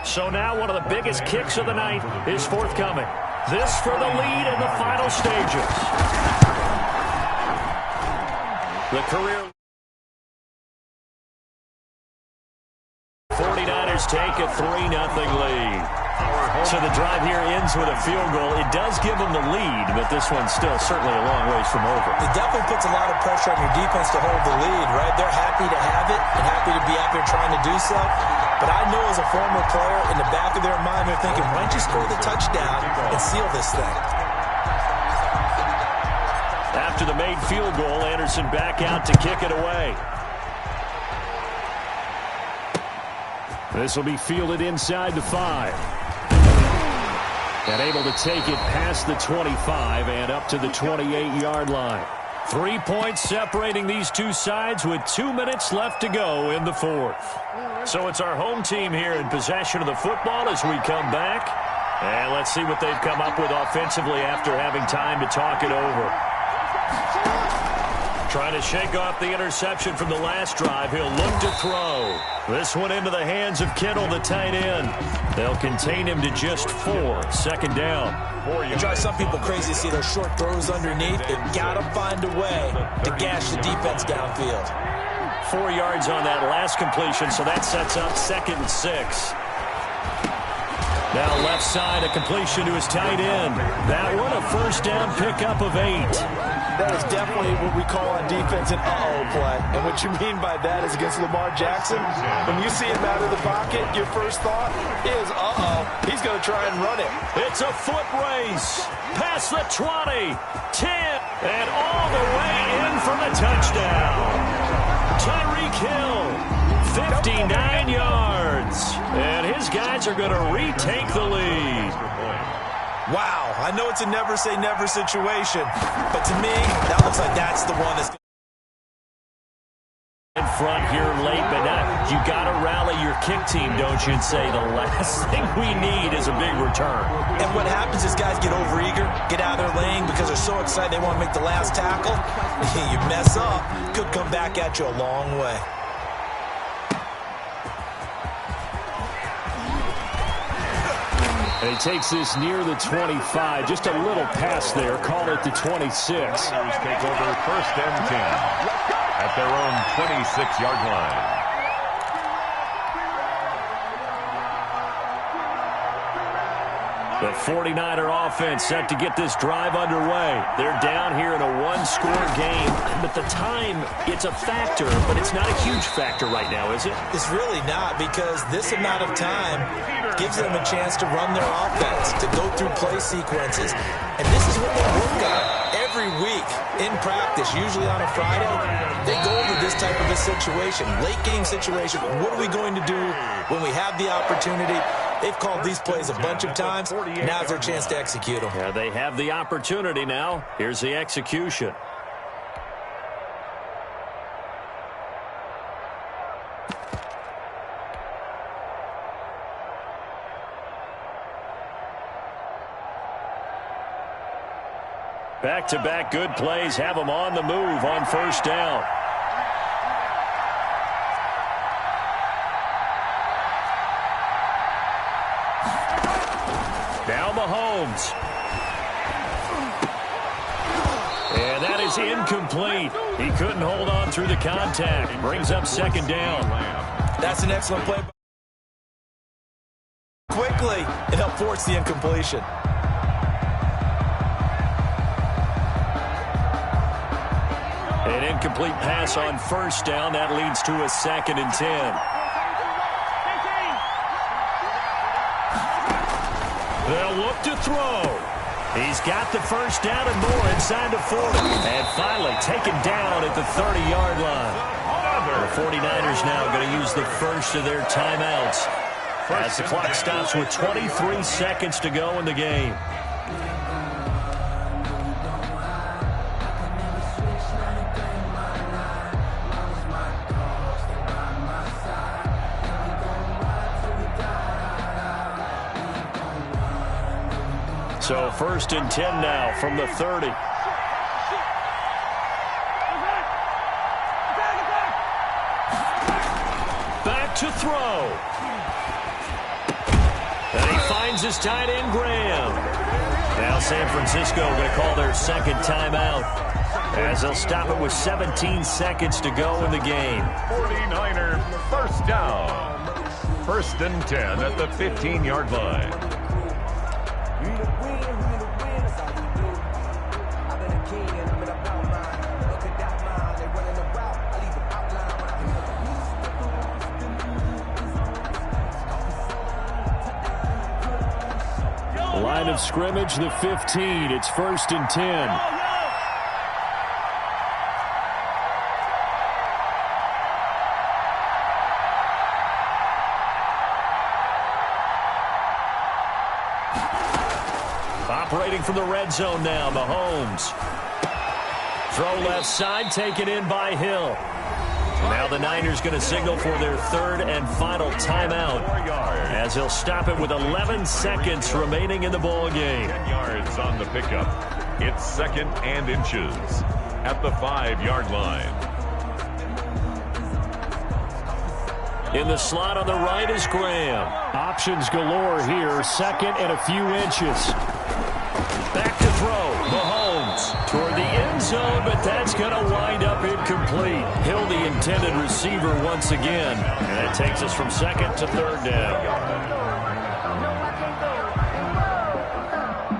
So now one of the biggest kicks of the night is forthcoming. This for the lead in the final stages. The career 49ers take a 3-0 lead. So the drive here ends with a field goal. It does give them the lead, but this one's still certainly a long ways from over. It definitely puts a lot of pressure on your defense to hold the lead, right? They're happy to have it and happy to be out there trying to do so. But I know as a former player, in the back of their mind, they're thinking, why don't you score the touchdown and seal this thing? After the made field goal, Anderson back out to kick it away. This will be fielded inside the 5. And able to take it past the 25 and up to the 28-yard line. 3 points separating these two sides with 2 minutes left to go in the 4th. So it's our home team here in possession of the football as we come back. And let's see what they've come up with offensively after having time to talk it over. Trying to shake off the interception from the last drive. He'll look to throw. This one into the hands of Kittle, the tight end. They'll contain him to just 4. 2nd down. It drives some people crazy to see those short throws underneath. They've got to find a way to gash the defense downfield. 4 yards on that last completion, so that sets up 2nd and 6. Now left side, a completion to his tight end. That one, a 1st down pickup of 8. That is definitely what we call on defense an uh-oh play. And what you mean by that is against Lamar Jackson, when you see him out of the pocket, your first thought is, uh-oh, he's going to try and run it. It's a foot race. Past the 20, 10, and all the way in for the touchdown. Tyreek Hill, 59 yards. And his guys are going to retake the lead. Wow, I know it's a never-say-never situation, but to me, that looks like that's the one that's in front here late, but now you got to rally your kick team, don't you, and say the last thing we need is a big return. And what happens is guys get overeager, get out of their lane because they're so excited they want to make the last tackle. You mess up, could come back at you a long way. And he takes this near the 25. Just a little pass there. Call it the 26. Take over 1st and 10 at their own 26-yard line. The 49er offense set to get this drive underway. They're down here in a one-score game, but the time, it's a factor, but it's not a huge factor right now, is it? It's really not, because this amount of time gives them a chance to run their offense, to go through play sequences. And this is what they work on every week. week in practice, usually on a Friday, they go over this type of a situation, late game situation. What are we going to do when we have the opportunity? They've called these plays a bunch of times. Now's their chance to execute them. Yeah, they have the opportunity now. Here's the execution. Back-to-back good plays have them on the move on first down. Now Mahomes. And that is incomplete. He couldn't hold on through the contact. Brings up second down. That's an excellent play. Quickly, it helped force the incompletion. An incomplete pass on first down. That leads to a 2nd and 10. They'll look to throw. He's got the first down and more inside the 40. And finally taken down at the 30-yard line. The 49ers now going to use the first of their timeouts as the clock stops with 23 seconds to go in the game. So 1st and 10 now from the 30. Back to throw. And he finds his tight end, Graham. Now San Francisco going to call their second timeout as they'll stop it with 17 seconds to go in the game. 49er first down. 1st and 10 at the 15-yard line. Line of scrimmage, the 15. It's 1st and 10. Operating from the red zone now, Mahomes. Throw left side, taken in by Hill. Now the Niners going to signal for their 3rd and final timeout as he'll stop it with 11 seconds remaining in the ball game. 10 yards on the pickup. It's 2nd and inches at the 5-yard line. In the slot on the right is Graham. Options galore here. 2nd and a few inches. Back to throw. Mahomes toward the end zone, but that's going to wind up incomplete. Hill, the intended receiver once again. And that takes us from 2nd to 3rd down.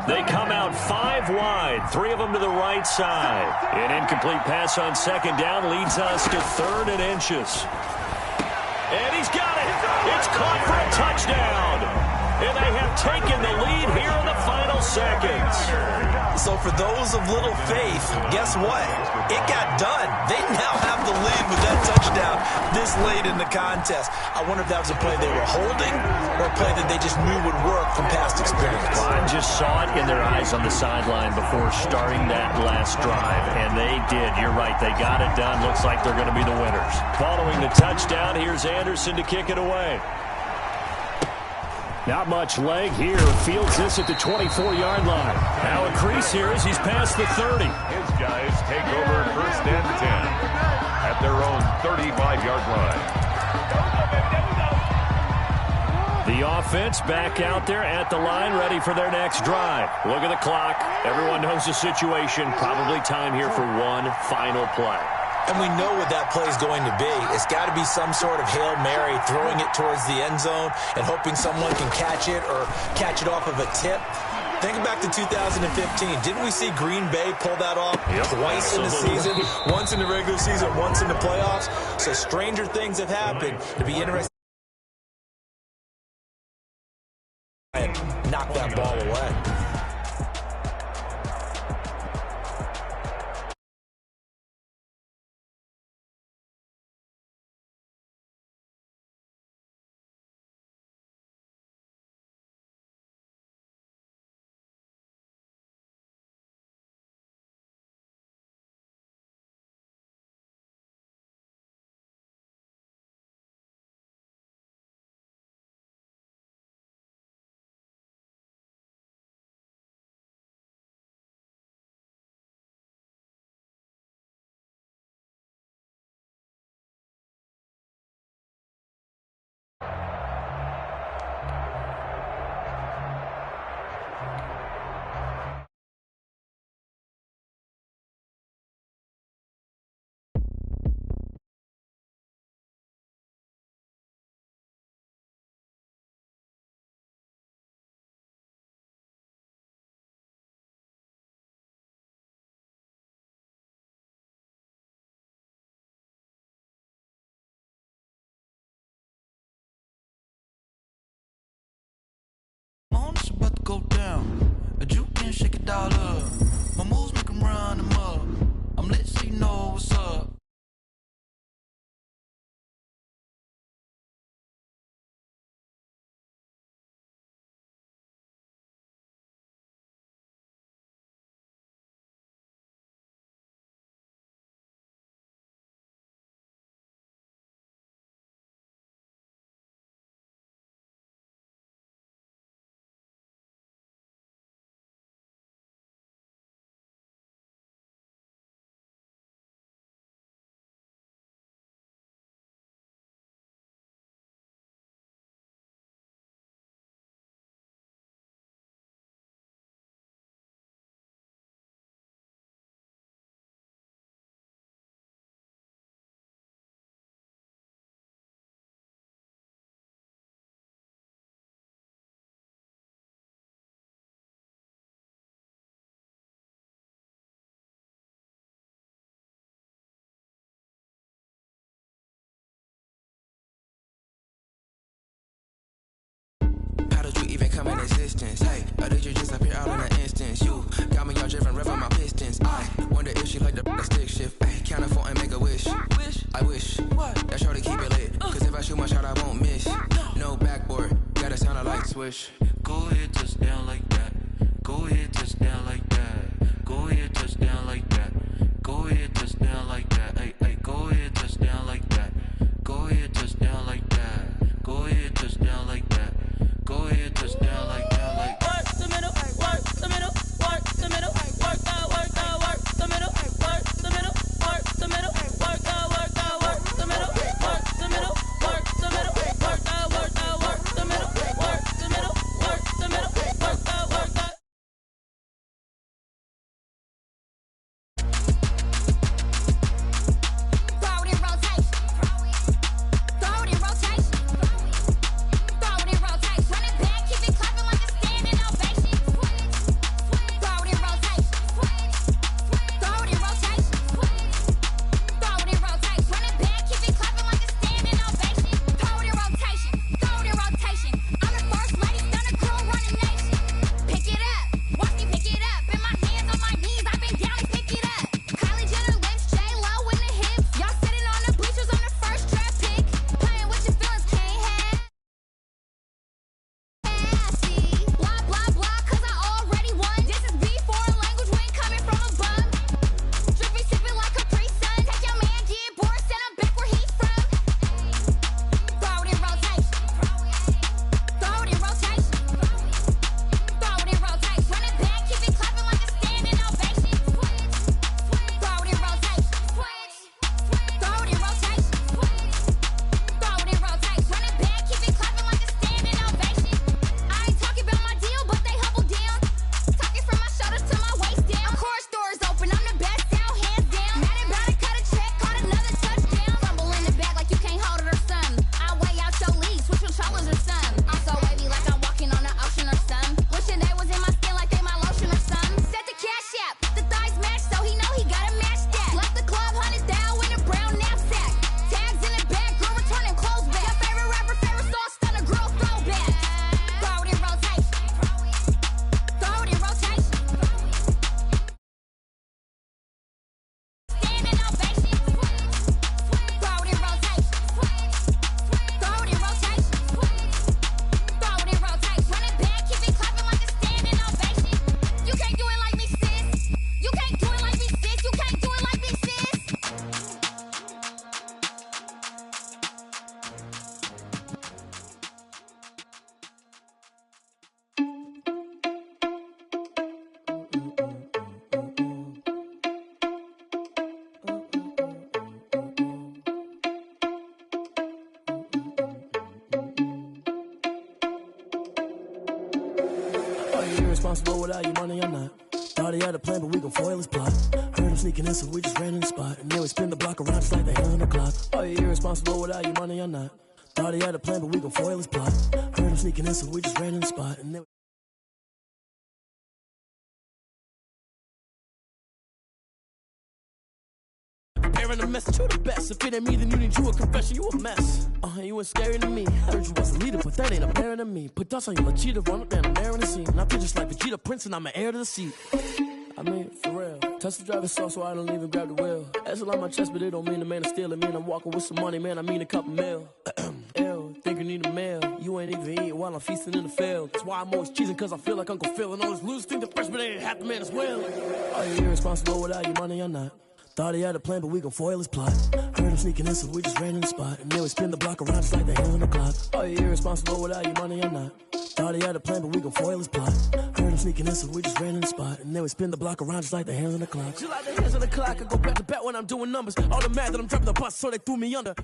They come out 5 wide, 3 of them to the right side. An incomplete pass on 2nd down leads us to 3rd and inches. And he's got it. It's caught for a touchdown. And they have taken the lead here in the final seconds. So for those of little faith, guess what? It got done. They now have the lead with that touchdown this late in the contest. I wonder if that was a play they were holding or a play that they just knew would work from past experience. Well, I just saw it in their eyes on the sideline before starting that last drive, and they did. You're right. They got it done. Looks like they're going to be the winners. Following the touchdown, here's Anderson to kick it away. Not much leg here. Fields this at the 24-yard line. Now a crease here as he's past the 30. His guys take over 1st and 10 at their own 35-yard line. The offense back out there at the line, ready for their next drive. Look at the clock. Everyone knows the situation. Probably time here for one final play. And we know what that play is going to be. It's got to be some sort of Hail Mary, throwing it towards the end zone and hoping someone can catch it or catch it off of a tip. Think back to 2015. Didn't we see Green Bay pull that off twice in the season? Once in the regular season, once in the playoffs. So stranger things have happened. To be interesting. And knock that ball away. shake it all up. My moves make them run them up. I'm lit so you know what's up. How did you even come in existence? Hey, or did you just appear out in an instance? You got me all driven, revving my pistons. I wonder if she like the stick shift. Hey, count a four and make a wish. I wish that shorty keep it lit. Cause if I shoot my shot, I won't miss. No backboard, gotta sound a light switch. Go ahead, touch down like that. Go ahead, touch down like that. Go ahead, touch down like that. Go ahead, touch down like that. Hey, hey, go ahead, touch down like that. Go ahead, touch down like that. Go ahead, touch down like that. Go ahead, touch down like that, like work the middle, work the middle, work the middle, work the middle, work the middle, work the middle, work the middle, work the middle, work the middle, work the middle, work the middle, work the middle, work the Throw it in rotation. Throw it in rotation. Throw it in rotation. Run it back, keep it clapping like a standing ovation. Throw it in rotation. Throw it in rotation. Throw it in rotation. Run it back, keep it clapping like a standing ovation. Throw it in rotation. Throw it in rotation. I'm the first lady, stunner girl running nation. Pick it up, watch me pick it up. In my hands on my knees, I've been down to pick it up. Kylie Jenner lips, J-Lo in the hips. Y'all sitting on the bleachers on the first draft pick. Playing with your feelings, can't have. Blah, blah, blah, cause I already won. This is B4 language, we ain't coming from above. Drippy, sipping like Capri Sun. Take your man, get bored, send him back where he's from. Throw it in rotation. Throw it in rotation. Throw it in rotation. Run it back, keep it clapping like a standing ovation. Throw it in rotation. Throw it in rotation. Throw it in rotation. Run it back, keep it clapping like a standing ovation. I ain't talking about my deal, but they humble down. Talking from my shoulders to my waist down. Chorus doors open, I'm the best out, hands down. Mad about it, cut a check, caught another touchdown. Rumble in the bag like you can't hold it or something. I weigh out your league, switch with shoulders or something. I'm so wavy like I'm walking on the ocean or something. Wishing they was in my skin like they my lotion or something. Set the cash app, the thighs match, so he know he gotta match that. Left the club, 100 down in a brown knapsack. Tags in the bag, girl returning clothes back. Your favorite rapper, favorite song, stunner girl throwback. Throw it in rotation. Throw it in rotation. Standing ovation. Throw it in rotation. Throw it in rotation. Throw it in rotation. Run it back, keep it clapping like a standing ovation. You can't do it like me, sis. You can't do it like me, sis. You can't do it like me, sis. Are you irresponsible without your money or not? Thought he had a plan, but we gon' foil his plot. Heard him sneaking in, so we just ran in the spot. And then we spin the block around just like they on the clock. Are you irresponsible without your money or not? Thought he had a plan, but we gon' foil his plot. Heard him sneaking in, so we just ran in the spot. And then sharing the message. You the best. If it ain't me, then you need you a confession. You a mess. You ain't scary to me. Heard you was a leader, but that ain't apparent to me. Put dust on you, Lachita, run up down the air in the scene. And I feel just like Vegeta Prince, and I'm an heir to the seat. I mean, for real. Touch the driver's soft, so I don't even grab the wheel. That's a lot on my chest, but it don't mean the man is stealing. Mean I'm walking with some money, man. I mean a couple mil. Ew, think you need a meal. You ain't even eating while I'm feasting in the field. That's why I'm always cheesing, cause I feel like Uncle Phil. And all those losers think the freshman ain't half the man as well. Are you irresponsible without your money or not? Thought he had a plan, but we gon' foil his plot. Heard him sneaking in, so we just ran in the spot. And then we spin the block around just like the hell in the clock. Are you irresponsible without your money or not? Thought he had a plan, but we gon' foil his plot. Heard him sneaking in, so we just ran in the spot. And then we spin the block around just like the hands on the clock. Just like the hands on the clock, I go back to back when I'm doing numbers. All the mad that I'm dropping the bus, so they threw me under.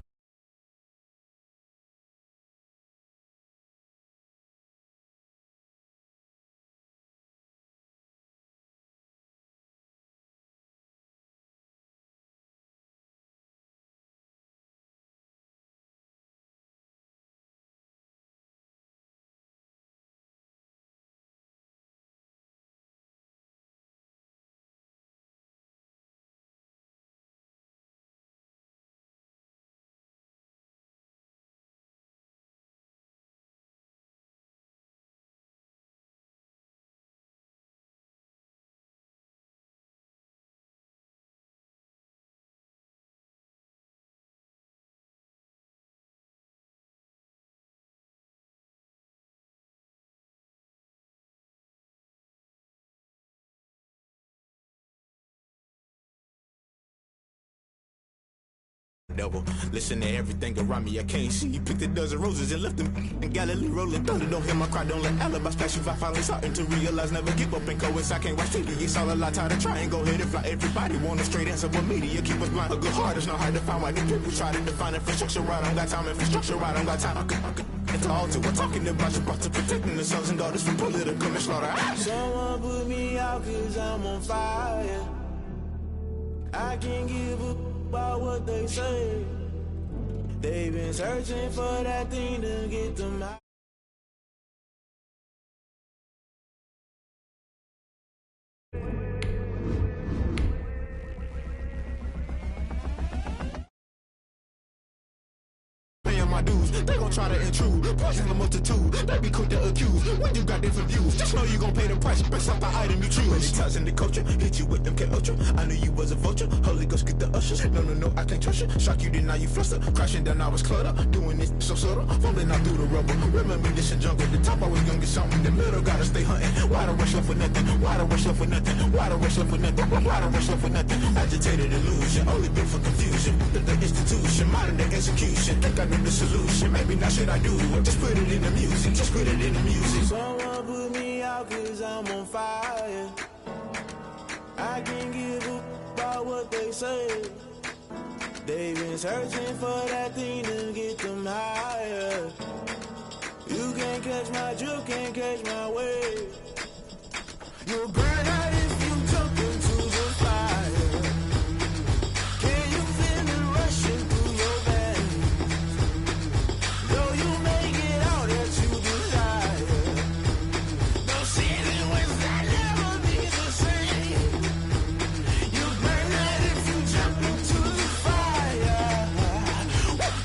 Devil. Listen to everything around me, I can't see. You picked a dozen roses and left them in Galilee rolling thunder. Don't hear my cry, don't let alibis pass you. I finally starting to realize, never give up and coincide. Can't watch TV, it's all a lot. Tired of trying, go ahead and fly. Everybody want a straight answer, but media keep us blind. A good heart is not hard to find. Why the people try to define infrastructure right? I don't got time, infrastructure right? I don't got time. It's all to we're talking about you, brought to protecting the sons and daughters from political manslaughter. Someone put me out cause I'm on fire. I can't give up about what they say. They've been searching for that thing to get them out. My dues, they gon' try to intrude, poison the multitude, they be quick to accuse, when you got different views, just know you gon' pay the price, based off the item you choose. Ties in the culture, hit you with them K-Ultra, I knew you was a vulture, Holy Ghost get the ushers, no, I can't trust you, shock you then now you fluster, crashing down I was clutter, doing this so subtle, falling out through the rubble, remember this in jungle, the top I was young and something, in the middle gotta stay hunting, why the rush left for nothing, why the rush left for nothing, why the rush left for nothing, why the rush left for nothing, agitated illusion, only built for confusion, the institution, modern day execution, think I know the solution, maybe not should I do it, just put it in the music, just put it in the music. Someone put me out cause I'm on fire, I can't give up about what they say, they've been searching for that thing to get them higher, you can't catch my drift, can't catch my wave, you'll burn out if you jump into the fire, can you feel it rushing through your veins? Though you make it out that you desire, no ceiling was that never be the same. You burn out if you jump into the fire.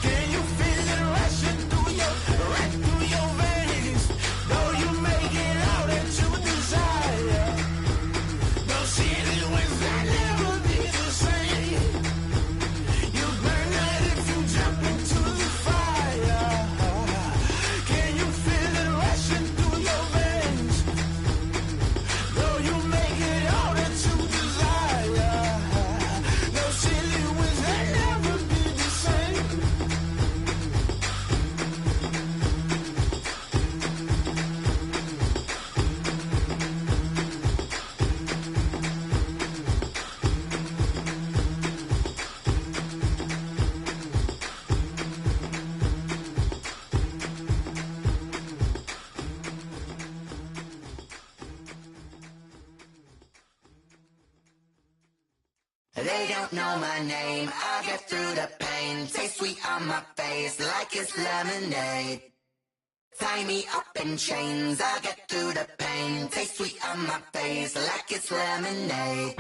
Can you feel it rushing through your veins? Though you make it out that you desire, no ceiling was that never be the same. You burn out if you jump into the fire. Can you feel it rushing through your veins? Though you make it all that you desire, no ceiling will never be the same. They don't know my name, I get through the pain, taste sweet on my face like it's lemonade. Tie me up in chains, I get through the pain, taste sweet on my face like it's lemonade.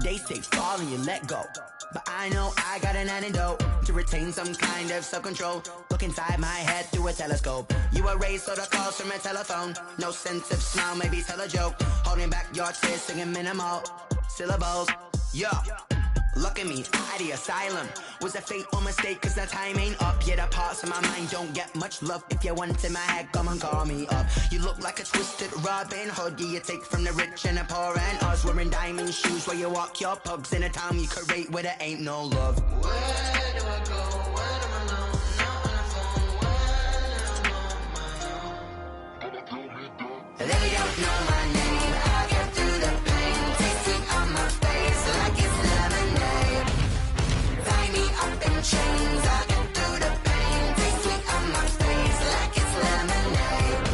They say fall and you let go, but I know I got an antidote to retain some kind of self-control. Look inside my head through a telescope. You erase all the calls from a telephone. No sense of smile, maybe tell a joke. Holding back your tears, singing minimal syllables. Yeah. Look at me, at the asylum. Was a fate or mistake, cause the time ain't up. Yet the parts of my mind don't get much love. If you want in my head, come and call me up. You look like a twisted Robin Hood. You take from the rich and the poor and us. Wearing diamond shoes while you walk your pugs in a town you create where there ain't no love. Where do I go? Where am I alone? Not on the phone. When I'm on my own. They don't know my name. I get through the pain. Tasting on my face like it's lemonade. Tie me up in chains. I get through the pain. Taste sweet on my face like it's lemonade.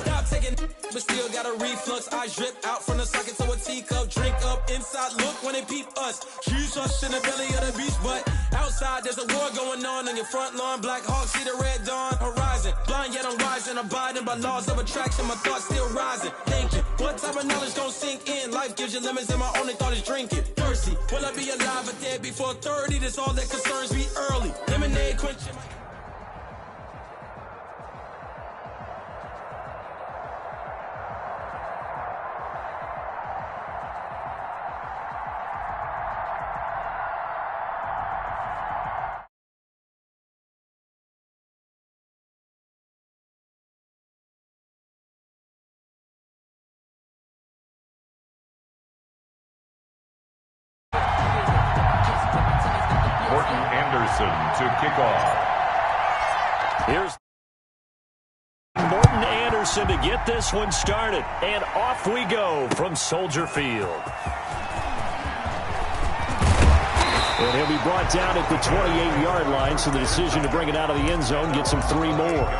Stop taking, but still got a reflux. I drip out from the socket to a teacup. Drink up inside, look when they peep us. Huge us in the belly of the beach, but outside there's a war going on your front lawn. Black Hawk see the red dawn horizon. Blind yet I'm rising, abiding by laws of attraction. My thoughts still rising. Thinking, what type of knowledge gon' sink in? Life gives you lemons and my only thought is drinking. Thirsty, will I be alive or dead before 30? That's all that concerns me early. Lemonade quenching my... To kick off. Here's Morton Anderson to get this one started. And off we go from Soldier Field. And he'll be brought down at the 28-yard line, so the decision to bring it out of the end zone gets him 3 more.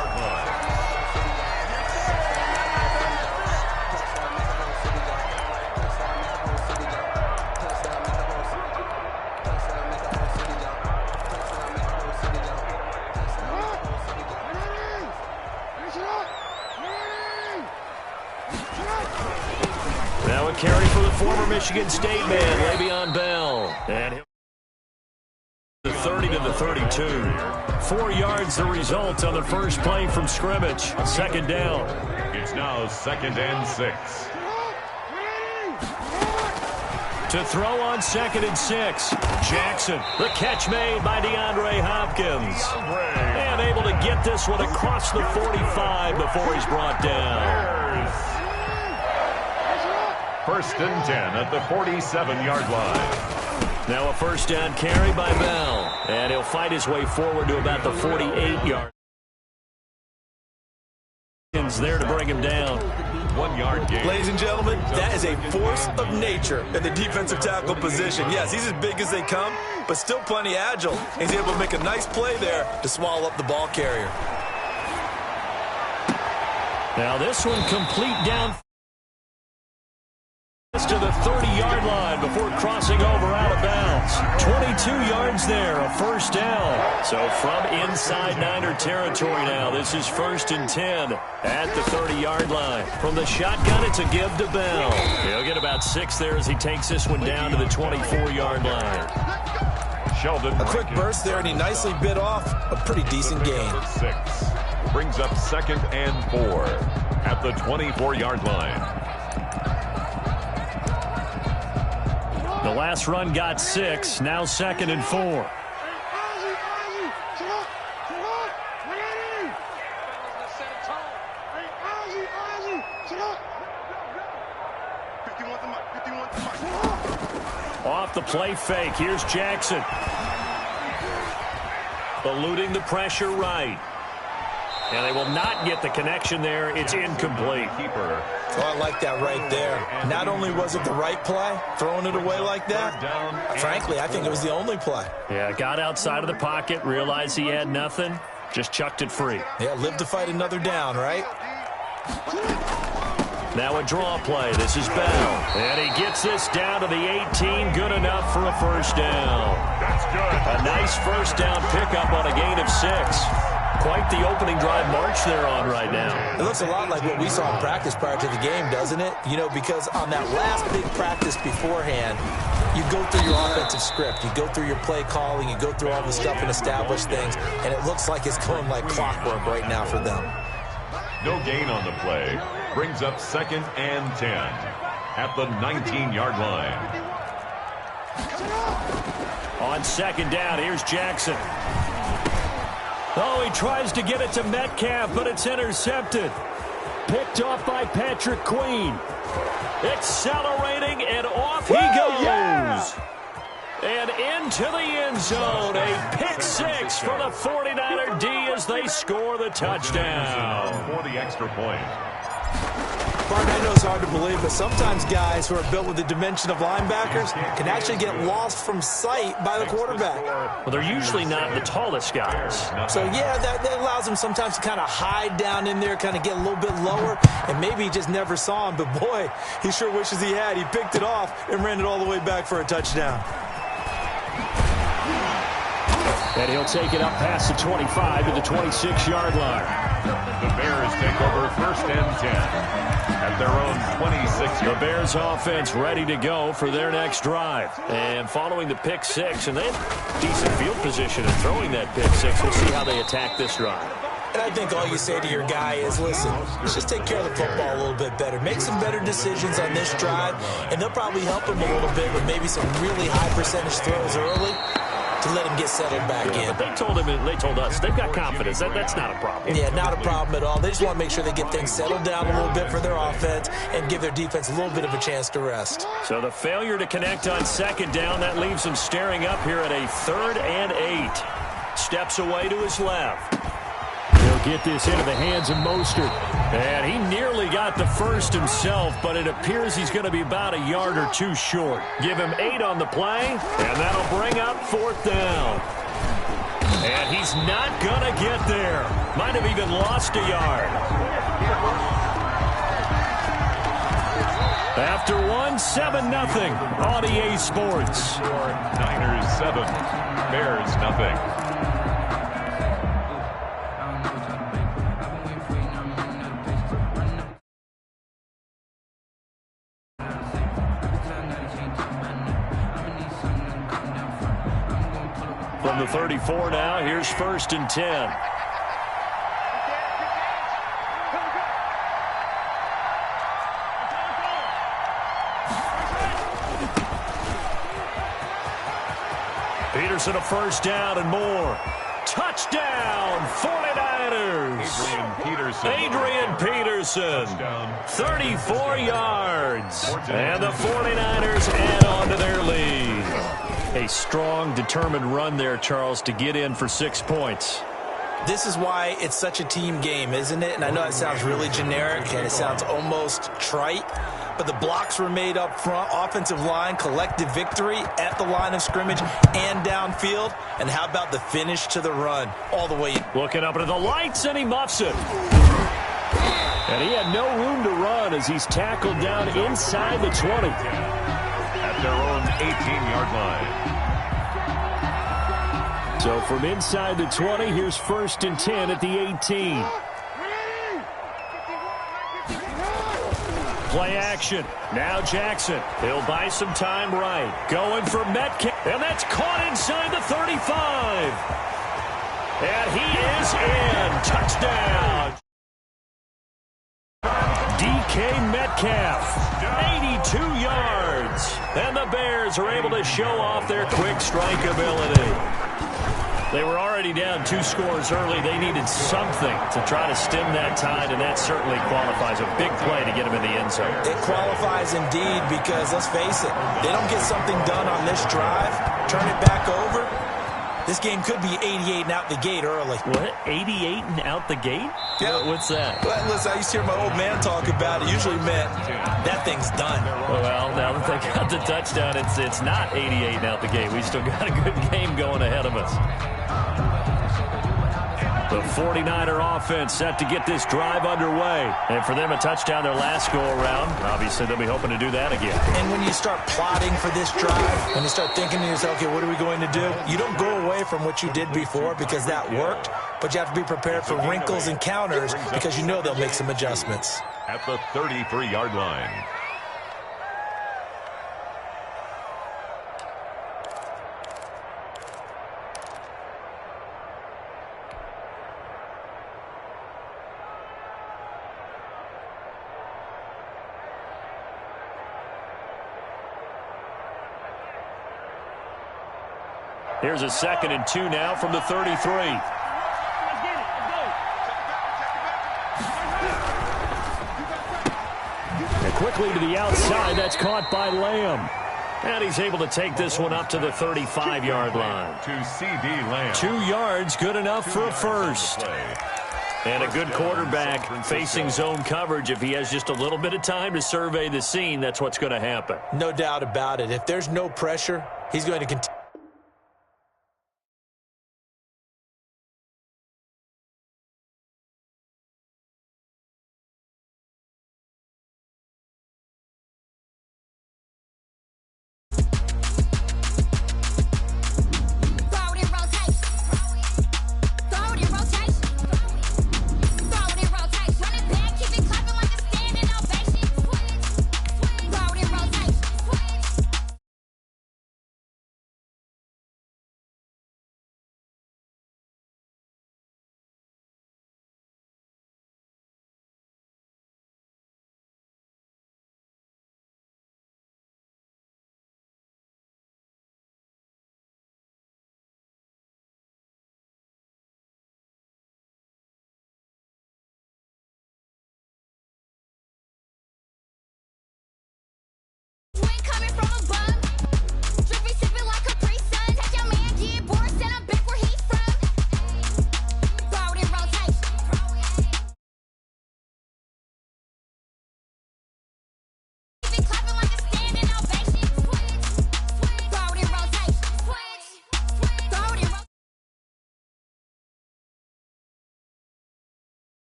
Now a carry for the former Michigan State man, Le'Veon Bell. And the 30 to the 32. 4 yards the result on the first play from scrimmage. Second down. It's now 2nd and 6. To throw on 2nd and 6. Jackson, the catch made by DeAndre Hopkins. And able to get this one across the 45 before he's brought down. 1st and 10 at the 47-yard line. Now a first down carry by Bell. And he'll fight his way forward to about the 48-yard. There to bring him down. 1 yard gain. Ladies and gentlemen, that is a force of nature at the defensive tackle position. Yes, he's as big as they come, but still plenty agile. He's able to make a nice play there to swallow up the ball carrier. Now this one complete down to the 30-yard line before crossing over out of bounds. 22 yards there, a first down. So from inside Niner territory now, this is 1st and 10 at the 30-yard line. From the shotgun, it's a give to Bell. He'll get about 6 there as he takes this one down to the 24-yard line. Sheldon. A quick burst there, and he nicely bit off a pretty decent gain. 6. Brings up 2nd and 4 at the 24-yard line. The last run got 6, now 2nd and 4. Off the play fake, here's Jackson. Eluding the pressure right. And they will not get the connection there. It's incomplete. Keeper. Oh, I like that right there. Not only was it the right play, throwing it away like that, frankly, I think it was the only play. Yeah, got outside of the pocket, realized he had nothing, just chucked it free. Yeah, live to fight another down, right? Now a draw play. This is Bell. And he gets this down to the 18. Good enough for a first down. That's good. A nice first down pickup on a gain of 6. quite the opening drive march they're on right now. It looks a lot like what we saw in practice prior to the game, doesn't it? You know, because on that last big practice beforehand, you go through your offensive script. You go through your play calling. You go through all the stuff and establish things. And it looks like it's going like clockwork right now for them. No gain on the play. Brings up 2nd and 10 at the 19-yard line. On 2nd down, here's Jackson. Oh, he tries to get it to Metcalf, but it's intercepted. Picked off by Patrick Queen. Accelerating, and off he goes. Yeah! And into the end zone. A pick 6 for the 49er D as they score the touchdown. For the extra point. Bart, I know it's hard to believe, but sometimes guys who are built with the dimension of linebackers can actually get lost from sight by the quarterback. Well, they're usually not the tallest guys. So, yeah, that allows them sometimes to kind of hide down in there, kind of get a little bit lower, and maybe he just never saw him. But, boy, he sure wishes he had. He picked it off and ran it all the way back for a touchdown. And he'll take it up past the 25 to the 26-yard line. The Bears take over 1st and 10 at their own 26. The Bears offense ready to go for their next drive. And following the pick 6, and they have decent field position in throwing that pick 6. We'll see how they attack this drive. And I think all you say to your guy is, listen, let's just take care of the football a little bit better. Make some better decisions on this drive, and they'll probably help him a little bit with maybe some really high percentage throws early to let him get settled back in. But they told him, and they told us, they've got confidence. That's not a problem. Yeah, not a problem at all. They just want to make sure they get things settled down a little bit for their offense and give their defense a little bit of a chance to rest. So the failure to connect on 2nd down, that leaves them staring up here at a 3rd and 8. Steps away to his left. He'll get this into the hands of Mostert. And he nearly got the first himself, but it appears he's going to be about a yard or 2 short. Give him 8 on the play, and that'll bring up 4th down. And he's not going to get there. Might have even lost a yard. After 7-0 on EA Sports. Niners 7, Bears nothing. From the 34 now, here's 1st and 10. Peterson a 1st down and more. Touchdown, 49ers. Adrian Peterson. 34 yards. And the 49ers add on to their lead. A strong, determined run there, Charles, to get in for 6 points. This is why it's such a team game, isn't it? And I know it sounds really generic and it sounds almost trite, but the blocks were made up front, offensive line, collective victory at the line of scrimmage and downfield. And how about the finish to the run all the way in? Looking up into the lights, and he muffs it. And he had no room to run as he's tackled down inside the 20. At their own 18-yard line. So from inside the 20, here's 1st and 10 at the 18. Play action. Now Jackson. He'll buy some time right. Going for Metcalf. And that's caught inside the 35. And he is in. Touchdown. DK Metcalf. 82 yards. And the Bears are able to show off their quick strike ability. They were already down 2 scores early. They needed something to try to stem that tide, and that certainly qualifies. A big play to get him in the end zone. It qualifies indeed because, let's face it, they don't get something done on this drive, turn it back over, this game could be 88 and out the gate early. What? 88 and out the gate? Yeah. What's that? Well, listen, I used to hear my old man talk about it. Usually meant that thing's done. Well, now that they got the touchdown, it's not 88 and out the gate. We still got a good game going ahead of us. The 49er offense set to get this drive underway. And for them, a touchdown their last go-around. Obviously, they'll be hoping to do that again. And when you start plotting for this drive, when you start thinking to yourself, okay, what are we going to do? You don't go away from what you did before because that worked, but you have to be prepared for wrinkles and counters because you know they'll make some adjustments. At the 33-yard line. Here's a 2nd and 2 now from the 33. And quickly to the outside. That's caught by Lamb. And he's able to take this one up to the 35-yard line. To CD Lamb. 2 yards, good enough for a first. And a good quarterback facing zone coverage. If he has just a little bit of time to survey the scene, that's what's going to happen. No doubt about it. If there's no pressure, he's going to continue.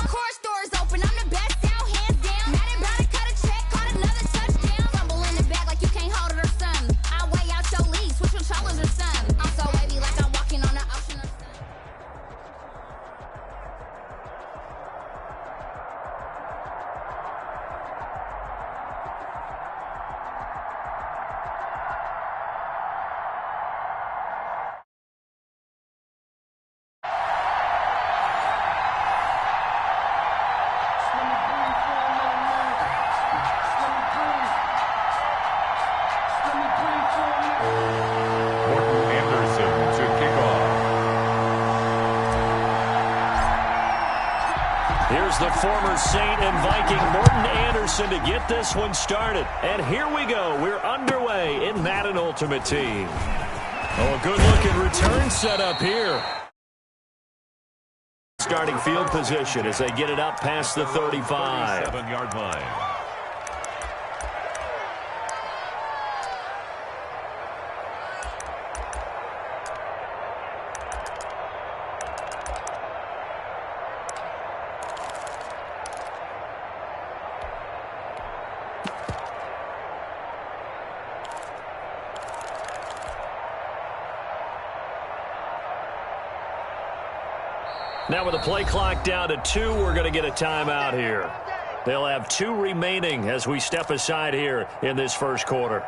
Course doors open, I'm the best out, hands down. Mad about it, cut a check, caught another touchdown. Fumble in the bag like you can't hold it or something. I weigh out your league, switch controllers or something. I'm so wavy like I'm walking on the ocean or something. Here's the former Saint and Viking Morton Anderson to get this one started. And here we go. We're underway in Madden Ultimate Team. Oh, a good-looking return set up here. Starting field position as they get it up past the 35. 37-yard line. Now with the play clock down to 2, we're going to get a timeout here. They'll have 2 remaining as we step aside here in this first quarter.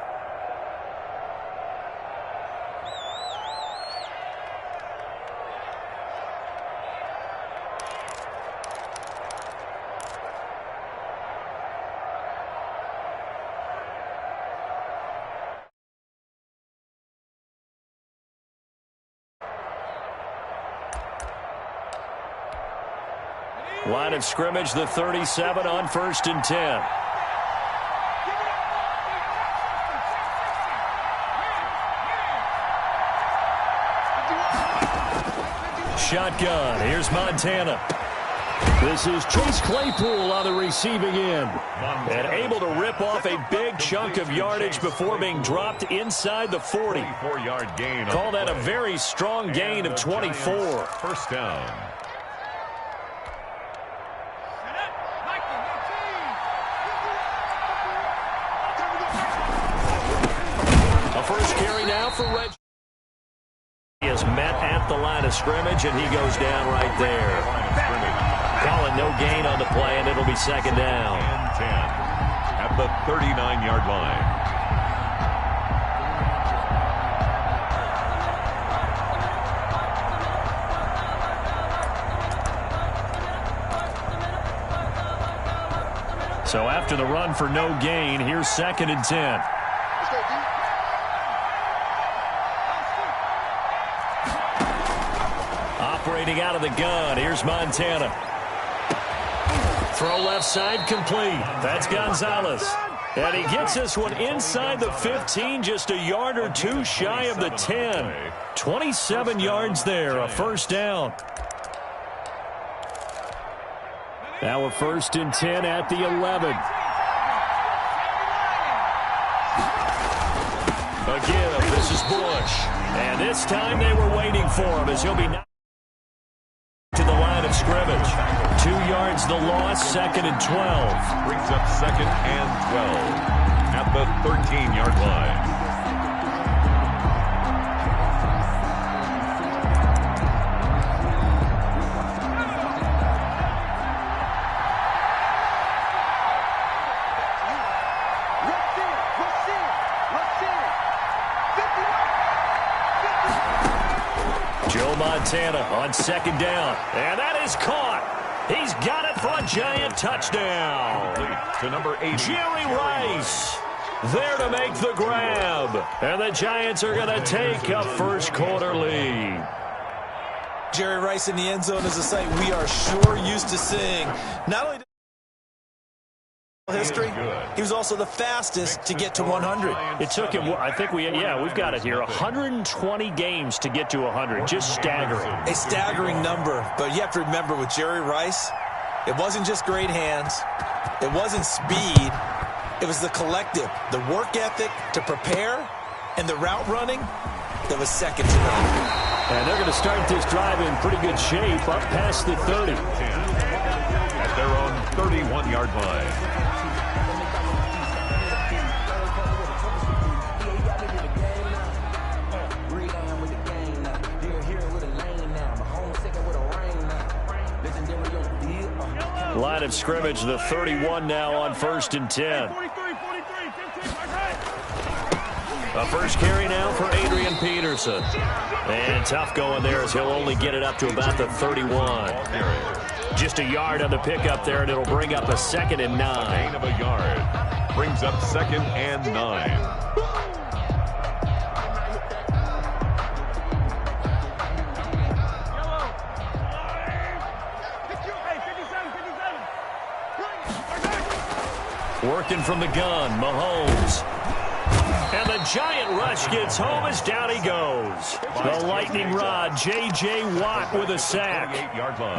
Line of scrimmage, the 37 on 1st and 10. Shotgun. Here's Montana. This is Chase Claypool on the receiving end. And able to rip off a big chunk of yardage before being dropped inside the 40. 24-yard gain. Call that a very strong gain of 24. First down. A first carry now for Reg. He is met at the line of scrimmage, and he goes down right there. Calling no gain on the play, and it'll be second down. And 10 at the 39-yard line. So after the run for no gain, here's second and 10. Operating out of the gun, here's Montana. Throw left side complete. That's Gonzalez. And he gets this one inside the 15, just a yard or two shy of the 10. 27 yards there, a first down. Now a first and 10 at the 11. Again, this is Bush. And this time they were waiting for him as he'll be knocked to the line of scrimmage. 2 yards the loss, second and 12. Brings up second and 12 at the 13-yard line. Joe Montana on second down. And that is caught. He's got it for a giant touchdown. To number 8, Jerry Rice there to make the grab. And the Giants are going to take a first quarter lead. Jerry Rice in the end zone is a sight we are sure used to seeing. Not only history, he was also the fastest to get to 100. It took him, I think we've got it here, 120 games to get to 100. Just staggering. A staggering number, but you have to remember with Jerry Rice, it wasn't just great hands, it wasn't speed, it was the collective, the work ethic to prepare, and the route running that was second to none. And they're going to start this drive in pretty good shape, up past the 30. At their own 31-yard line. Line of scrimmage, the 31 now on first and 10. A first carry now for Adrian Peterson. And tough going there as he'll only get it up to about the 31. Just a yard on the pickup there, and it'll bring up a second and 9. Gain of a yard. Brings up second and 9. Working from the gun, Mahomes. And the giant rush gets home as down he goes. The lightning rod, J.J. Watt with a sack.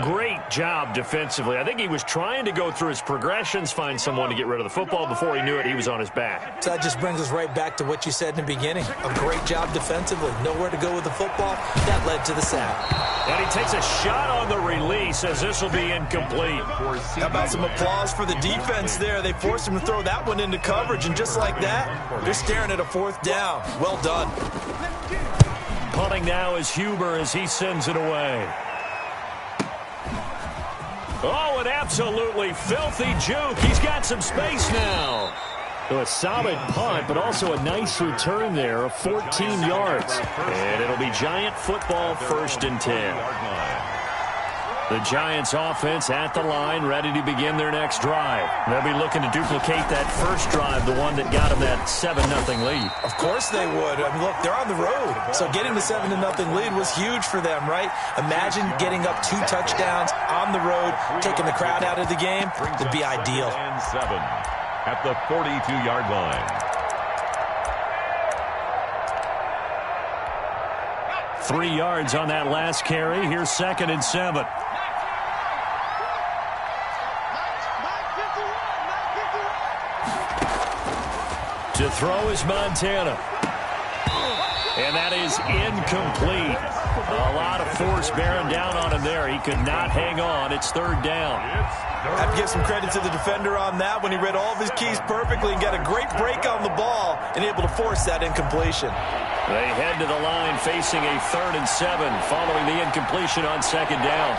Great job defensively. I think he was trying to go through his progressions, find someone to get rid of the football. Before he knew it, he was on his back. So that just brings us right back to what you said in the beginning. A great job defensively. Nowhere to go with the football. That led to the sack. And he takes a shot on the release as this will be incomplete. How about some applause for the defense there? They forced him to throw that one into coverage, and just like that, they're staring at a fourth down. Well done. Punting now is Huber as he sends it away. Oh, an absolutely filthy juke. He's got some space now. So a solid punt, but also a nice return there of 14 yards. And it'll be Giant football, first and 10. The Giants offense at the line, ready to begin their next drive. They'll be looking to duplicate that first drive, the one that got them that 7-0 lead. Of course they would. I mean, look, they're on the road. So getting the 7-0 lead was huge for them, right? Imagine getting up 2 touchdowns on the road, taking the crowd out of the game. It'd be ideal. And 7 at the 42-yard line. 3 yards on that last carry. Here's second and 7. To throw is Montana. And that is incomplete. A lot of force bearing down on him there. He could not hang on. It's third down. I have to give some credit to the defender on that when he read all of his keys perfectly and got a great break on the ball and able to force that incompletion. They head to the line facing a 3rd and 7 following the incompletion on 2nd down.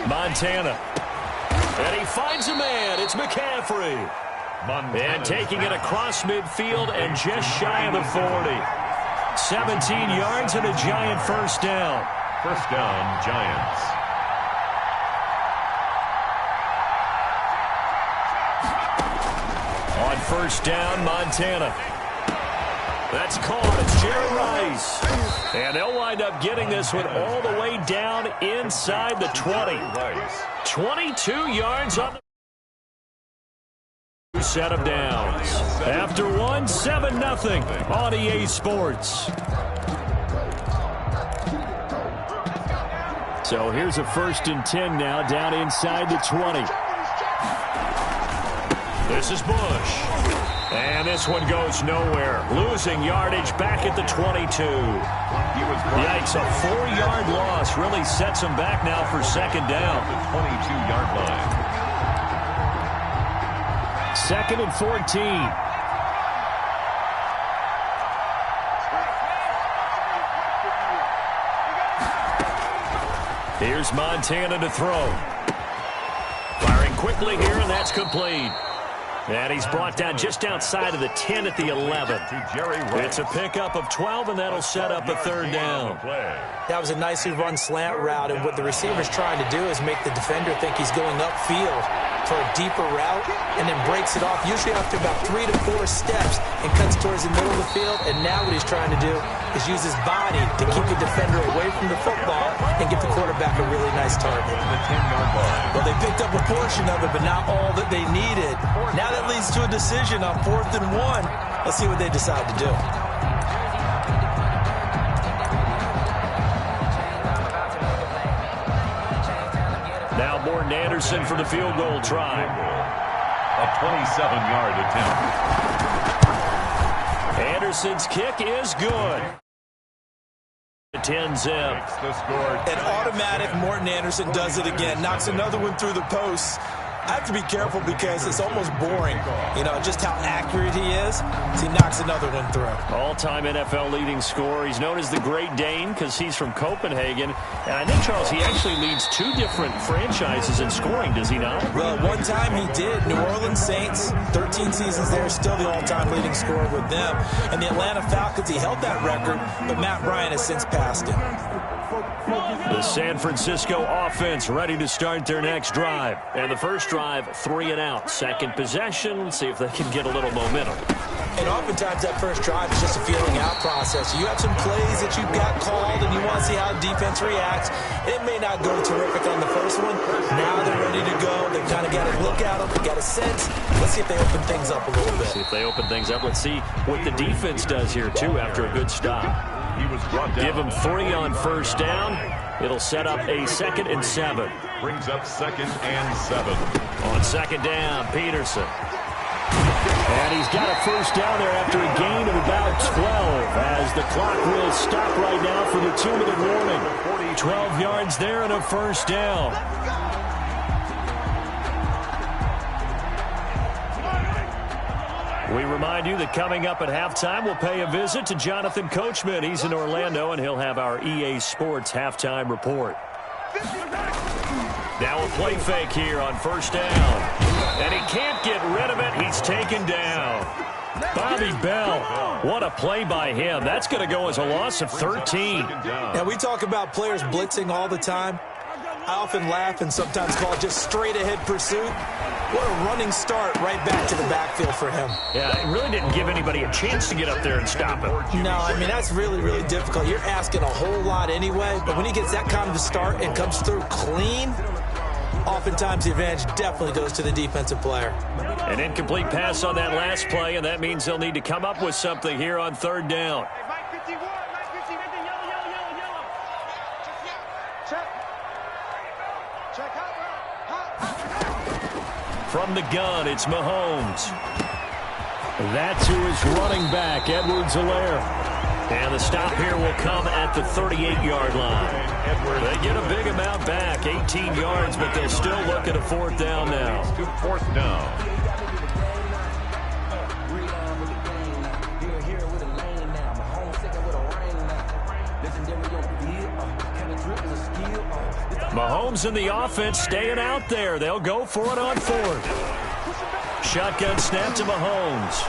Montana. And he finds a man. It's McCaffrey. And taking it across midfield and just shy of the 40. 17 yards and a giant first down. First down, Giants. On first down, Montana. That's caught. It's Jerry Rice. And they'll wind up getting this one all the way down inside the 20. 22 yards on the set of downs. After one, 7-0 on EA Sports. So here's a 1st and 10 now down inside the 20. This is Bush. And this one goes nowhere. Losing yardage back at the 22. Yikes, a 4-yard loss really sets him back now for 2nd down. The 22-yard line. 2nd and 14. Here's Montana to throw. Firing quickly here, and that's complete. And he's brought down just outside of the 10 at the 11. It's a pickup of 12, and that'll set up a 3rd down. That was a nicely run slant route, and what the receiver's trying to do is make the defender think he's going upfield for a deeper route, and then breaks it off, usually after about 3 to 4 steps, and cuts towards the middle of the field. And now what he's trying to do is use his body to keep the defender away from the football and get the quarterback a really nice target. Well, they picked up a portion of it, but not all that they needed. Now that leads to a decision on 4th and 1. Let's see what they decide to do. Now Morton Anderson for the field goal try. A 27-yard attempt. Anderson's kick is good. 10-zip. An automatic Morton Anderson does it again. Knocks another one through the posts. I have to be careful because it's almost boring, you know, just how accurate he is. So he knocks another one through. All-time NFL leading scorer. He's known as the Great Dane because he's from Copenhagen. And I think, Charles, he actually leads 2 different franchises in scoring, does he not? Well, one time he did. New Orleans Saints, 13 seasons there, still the all-time leading scorer with them. And the Atlanta Falcons, he held that record, but Matt Bryant has since passed it. The San Francisco offense ready to start their next drive. And the first drive, 3 and out. Second possession, let's see if they can get a little momentum. And oftentimes that first drive is just a feeling out process. You have some plays that you've got called and you want to see how defense reacts. It may not go terrific on the first one. Now they're ready to go. They've kind of got a look at them. They've got a sense. Let's see if they open things up a little bit. See if they open things up. Let's see what the defense does here, too, after a good stop. Give them 3 on first down. It'll set up a 2nd and 7. Brings up 2nd and 7. On 2nd down, Peterson. And he's got a first down there after a gain of about 12 as the clock will stop right now for the 2-minute warning. 12 yards there and a first down. We remind you that coming up at halftime, we'll pay a visit to Jonathan Coachman. He's in Orlando, and he'll have our EA Sports halftime report. Now a play fake here on first down. And he can't get rid of it. He's taken down. Bobby Bell, what a play by him. That's going to go as a loss of 13. Now, we talk about players blitzing all the time. I often laugh and sometimes call it just straight-ahead pursuit. What a running start right back to the backfield for him. Yeah, it really didn't give anybody a chance to get up there and stop him. No, I mean, that's really, really difficult. You're asking a whole lot anyway, but when he gets that kind of a start and comes through clean, oftentimes the advantage definitely goes to the defensive player. An incomplete pass on that last play, and that means they'll need to come up with something here on 3rd down. From the gun, it's Mahomes. That's who is running back, Edwards-Helaire. And the stop here will come at the 38-yard line. They get a big amount back, 18 yards, but they'll still look at a fourth down now. To fourth down. Mahomes and the offense staying out there. They'll go for it on fourth. Shotgun snap to Mahomes.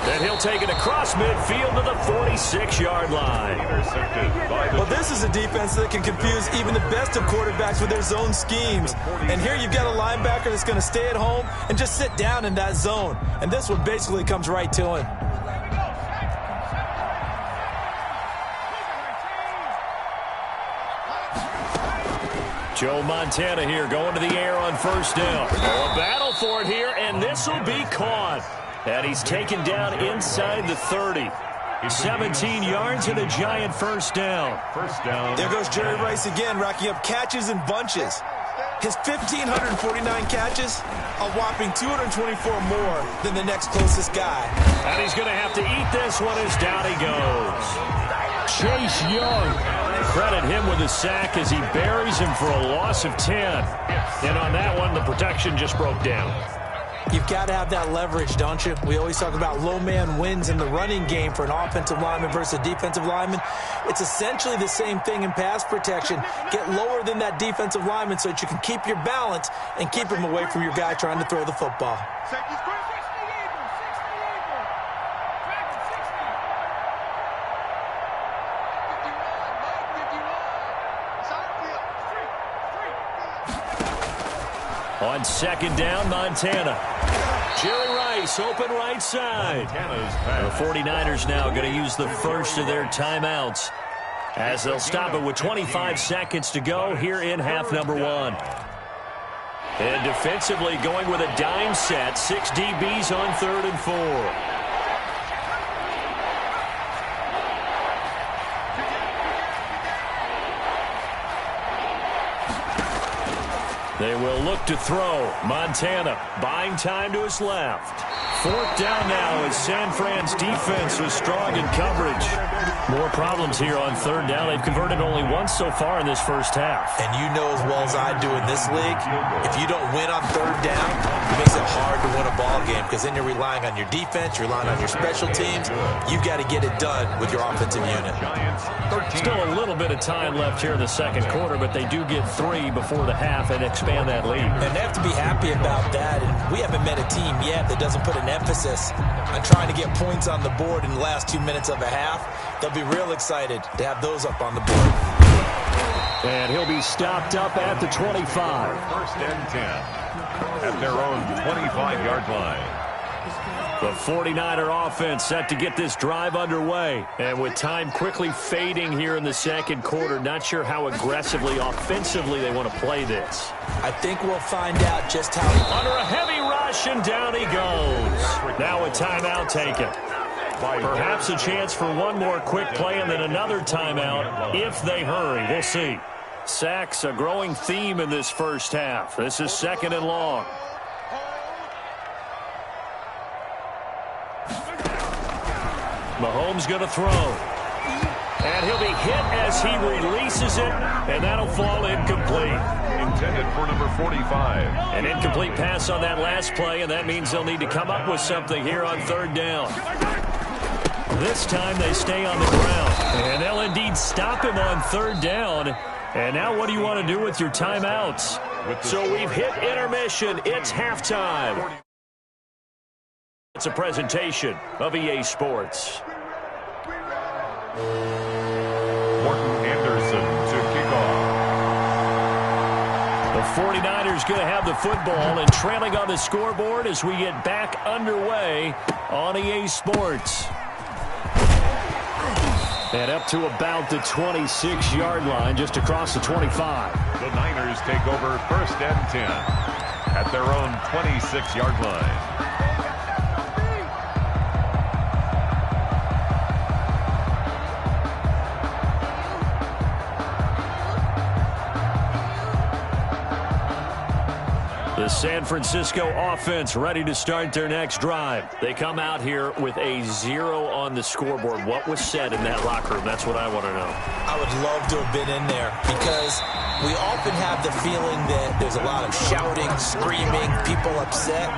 And he'll take it across midfield to the 46-yard line. Well, this is a defense that can confuse even the best of quarterbacks with their zone schemes. And here you've got a linebacker that's going to stay at home and just sit down in that zone. And this one basically comes right to him. Joe Montana here going to the air on first down. A battle for it here, and this will be caught. And he's taken down inside the 30. 17 yards and a giant first down. There goes Jerry Rice again, racking up catches and bunches. His 1,549 catches, a whopping 224 more than the next closest guy. And he's going to have to eat this one as down he goes. Chase Young. Credit him with a sack as he buries him for a loss of 10. And on that one, the protection just broke down. You've got to have that leverage, don't you? We always talk about low man wins in the running game for an offensive lineman versus a defensive lineman. It's essentially the same thing in pass protection. Get lower than that defensive lineman so that you can keep your balance and keep him away from your guy trying to throw the football. On second down, Montana. Jerry Rice, open right side. The 49ers now going to use the first of their timeouts as they'll stop it with 25 seconds to go here in half number one. And defensively going with a dime set, 6 DBs on 3rd and 4. They will look to throw. Montana buying time to his left. Fourth down now as San Fran's defense was strong in coverage. More problems here on third down. They've converted only once so far in this first half. And you know as well as I do in this league, if you don't win on third down, it makes it hard to win a ball game because then you're relying on your defense, you're relying on your special teams. You've got to get it done with your offensive unit. Still a little bit of time left here in the second quarter, but they do get 3 before the half and expand that lead. And they have to be happy about that. And we haven't met a team yet that doesn't put an emphasis on trying to get points on the board in the last 2 minutes of a half. They'll be real excited to have those up on the board. And he'll be stopped up at the 25. First and 10 at their own 25-yard line. The 49er offense set to get this drive underway. And with time quickly fading here in the second quarter, not sure how aggressively, offensively they want to play this. I think we'll find out just how. Under a heavy rush, and down he goes. Now a timeout taken. Perhaps a chance for one more quick play and then another timeout if they hurry. We'll see. Sacks, a growing theme in this first half. This is 2nd and long. Mahomes going to throw. And he'll be hit as he releases it, and that'll fall incomplete. Intended for number 45. An incomplete pass on that last play, and that means they'll need to come up with something here on third down. This time they stay on the ground, and they'll indeed stop him on third down. And now what do you want to do with your timeouts? So we've hit intermission. It's halftime. It's a presentation of EA Sports. Morton Anderson to kick off. The 49ers going to have the football and trailing on the scoreboard as we get back underway on EA Sports. And up to about the 26-yard line, just across the 25. The Niners take over first and 10 at their own 26-yard line. The San Francisco offense ready to start their next drive. They come out here with a 0 on the scoreboard. What was said in that locker room? That's what I want to know. I would love to have been in there because we often have the feeling that there's a lot of shouting, screaming, people upset.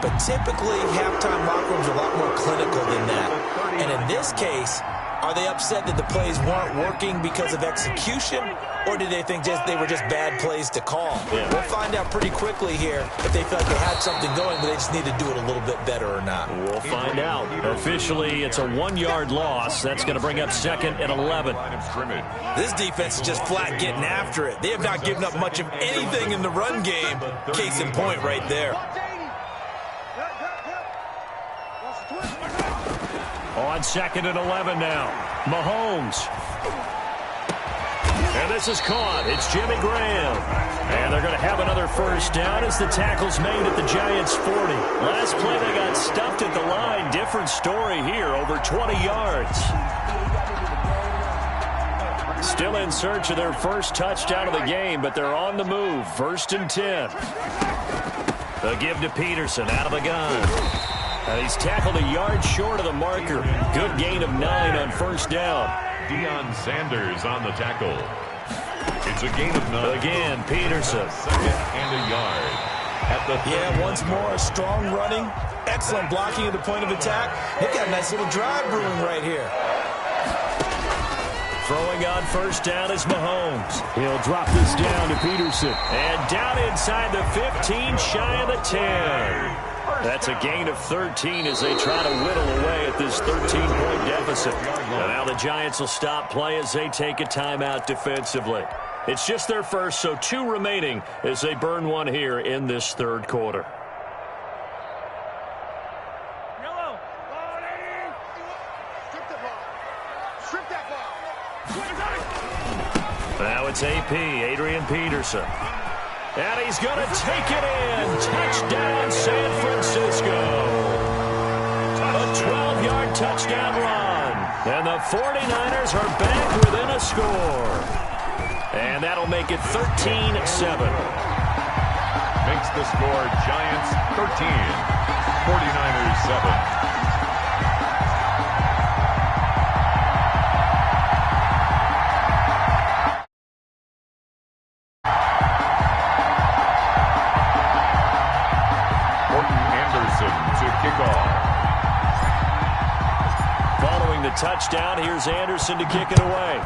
But typically, halftime locker rooms are a lot more clinical than that. And in this case, are they upset that the plays weren't working because of execution, or did they think they were just bad plays to call? Yeah. We'll find out pretty quickly here if they felt they had something going, but they just need to do it a little bit better or not. We'll find out. Officially, it's a 1-yard loss. That's going to bring up 2nd and 11. This defense is just flat getting after it. They have not given up much of anything in the run game. Case in point right there. On 2nd and 11 now. Mahomes. And this is caught. It's Jimmy Graham. And they're going to have another first down as the tackle's made at the Giants' 40. Last play, they got stuffed at the line. Different story here, over 20 yards. Still in search of their first touchdown of the game, but they're on the move. 1st and 10. The give to Peterson out of the gun. And he's tackled a yard short of the marker. Good gain of 9 on first down. Deion Sanders on the tackle. It's a gain of 9. Again, Peterson. 2nd and a yard. At the once more, strong running. Excellent blocking at the point of attack. They've got a nice little drive brewing right here. Throwing on first down is Mahomes. He'll drop this down to Peterson. And down inside the 15, shy of the 10. That's a gain of 13 as they try to whittle away at this 13-point deficit. And now the Giants will stop play as they take a timeout defensively. It's just their first, so 2 remaining as they burn one here in this 3rd quarter. Now it's AP, Adrian Peterson. And he's going to take it in. Touchdown, San Francisco. A 12-yard touchdown run. And the 49ers are back within a score. And that'll make it 13-7. Makes the score Giants 13, 49ers 7. Following the touchdown, here's Anderson to kick it away.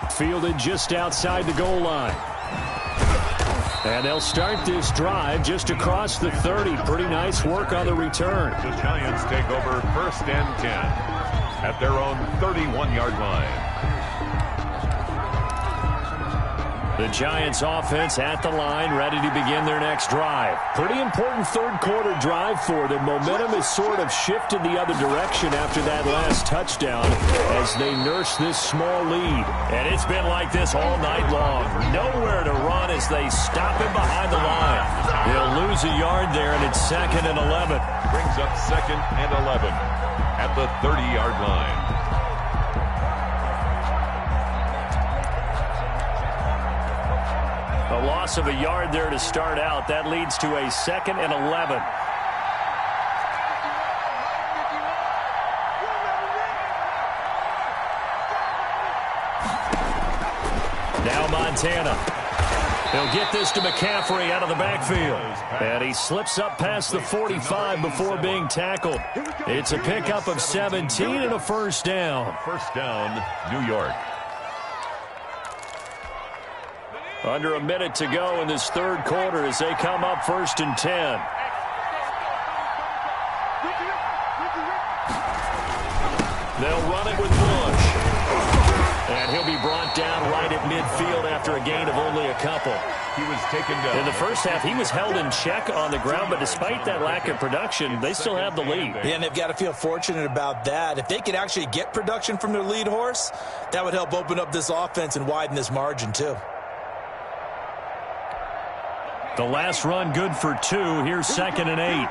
Fielded just outside the goal line. And they'll start this drive just across the 30. Pretty nice work on the return. The Giants take over 1st and 10 at their own 31-yard line. The Giants offense at the line, ready to begin their next drive. Pretty important 3rd quarter drive for them. Momentum has sort of shifted the other direction after that last touchdown as they nurse this small lead. And it's been like this all night long. Nowhere to run as they stop him behind the line. They'll lose a yard there, and it's 2nd and 11. Brings up 2nd and 11 at the 30-yard line. A loss of a yard there to start out. That leads to a 2nd and 11. Now Montana. He'll get this to McCaffrey out of the backfield. And he slips up past the 45 before being tackled. It's a pickup of 17 and a first down. First down, New York. Under a minute to go in this 3rd quarter as they come up 1st and 10. They'll run it with Bush. And he'll be brought down right at midfield after a gain of only a couple. He was taken down. In the first half, he was held in check on the ground, but despite that lack of production, they still have the lead. Yeah, and they've got to feel fortunate about that. If they could actually get production from their lead horse, that would help open up this offense and widen this margin, too. The last run good for 2. Here's 2nd and 8.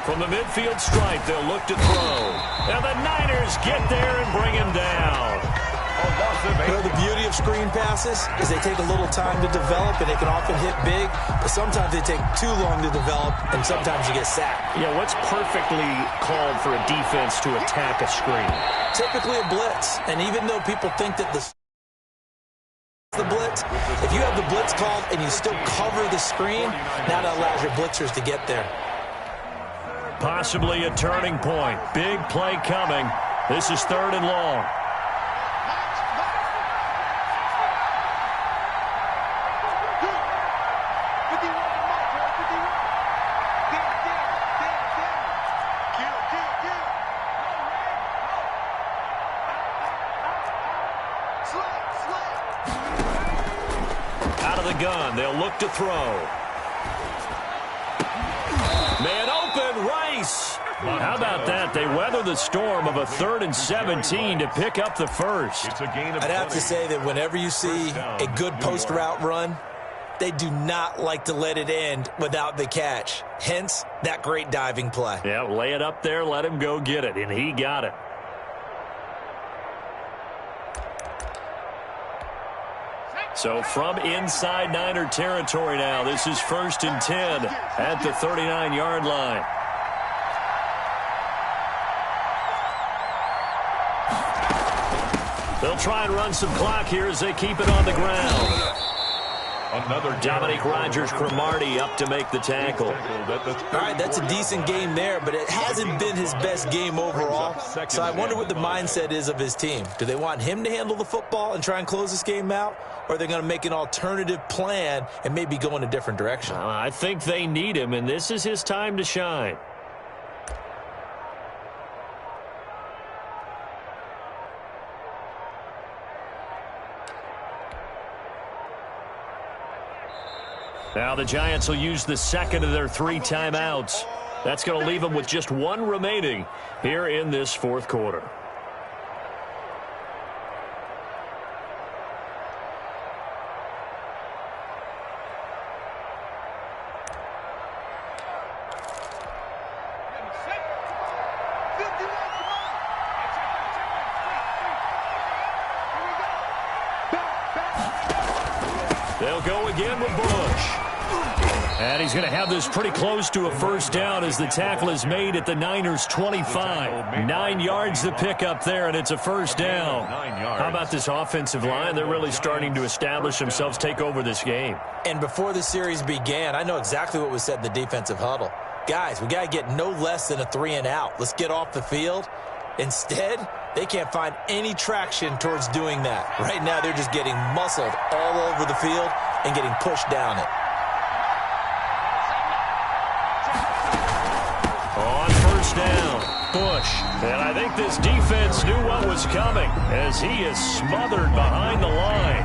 For From the midfield stripe, they'll look to throw. And the Niners get there and bring him down. You know, the beauty of screen passes is they take a little time to develop, and they can often hit big, but sometimes they take too long to develop, and sometimes you get sacked. Yeah, what's perfectly called for a defense to attack a screen? Typically a blitz, and even though people think that the blitz, if you have the blitz called and you still cover the screen, now that allows your blitzers to get there. Possibly a turning point. Big play coming. This is 3rd and long. Out of the gun, they'll look to throw. Man open, Rice. How about that? They weather the storm of a 3rd and 17 to pick up the first. I'd have to say that whenever you see a good post route run, they do not like to let it end without the catch. Hence, that great diving play. Yeah, lay it up there, let him go get it, and he got it. So from inside Niner territory now, this is 1st and 10 at the 39-yard line. They'll try and run some clock here as they keep it on the ground. Another Dominique Rodgers-Cromartie up to make the tackle. All right, that's a decent game there, but it hasn't been his best game overall. So I wonder what the mindset is of his team. Do they want him to handle the football and try and close this game out? Or are they going to make an alternative plan and maybe go in a different direction? I think they need him, and this is his time to shine. Now the Giants will use the 2nd of their 3 timeouts. That's going to leave them with just 1 remaining here in this 4th quarter. They'll go again with Bush. And he's going to have this pretty close to a first down as the tackle is made at the Niners' 25. 9 yards to pick up there, and it's a first down. How about this offensive line? They're really starting to establish themselves, take over this game. And before the series began, I know exactly what was said in the defensive huddle. Guys, we got to get no less than a 3-and-out. Let's get off the field. Instead, they can't find any traction towards doing that. Right now, they're just getting muscled all over the field and getting pushed down it. On first down, Bush. And I think this defense knew what was coming as he is smothered behind the line.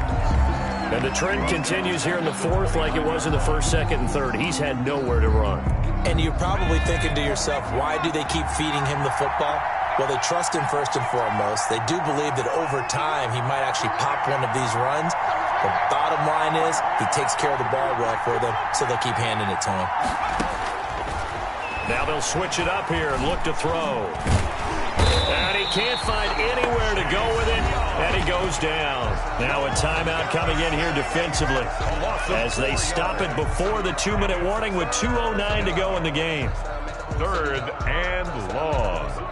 And the trend continues here in the 4th like it was in the 1st, 2nd, and 3rd. He's had nowhere to run. And you're probably thinking to yourself, why do they keep feeding him the football? Well, they trust him first and foremost. They do believe that over time he might actually pop one of these runs. The bottom line is he takes care of the ball well for them, so they'll keep handing it to him. Now they'll switch it up here and look to throw. And he can't find anywhere to go with it, and he goes down. Now a timeout coming in here defensively as they stop it before the 2-minute warning with 2:09 to go in the game. 3rd and long.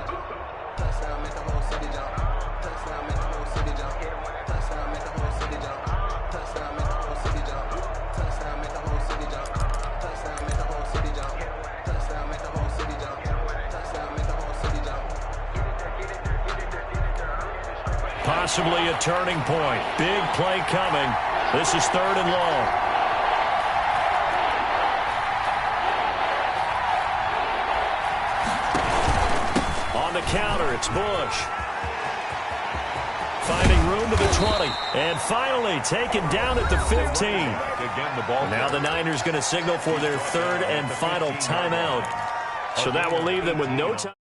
Possibly a turning point. Big play coming. This is 3rd and long. On the counter, it's Bush. Finding room to the 20. And finally taken down at the 15. Now the Niners going to signal for their 3rd and final timeout. So that will leave them with no time.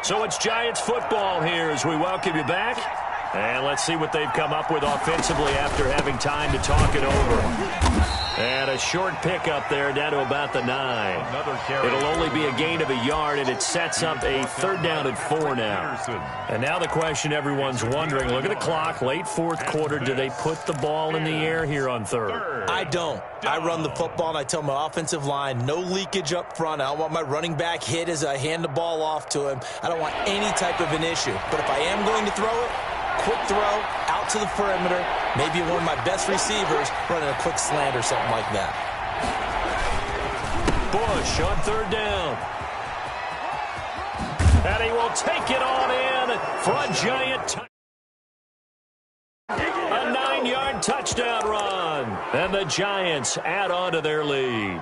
So it's Giants football here as we welcome you back. And let's see what they've come up with offensively after having time to talk it over. And a short pickup there down to about the 9. It'll only be a gain of a yard, and it sets up a 3rd down and 4 now. And now the question everyone's wondering, look at the clock, late 4th quarter, do they put the ball in the air here on 3rd? I don't. I run the football, and I tell my offensive line, no leakage up front. I don't want my running back hit as I hand the ball off to him. I don't want any type of an issue. But if I am going to throw it, quick throw, out to the perimeter, maybe one of my best receivers running a quick slant or something like that. Bush on 3rd down. And he will take it on in for a Giant a 9-yard touchdown run. And the Giants add on to their lead.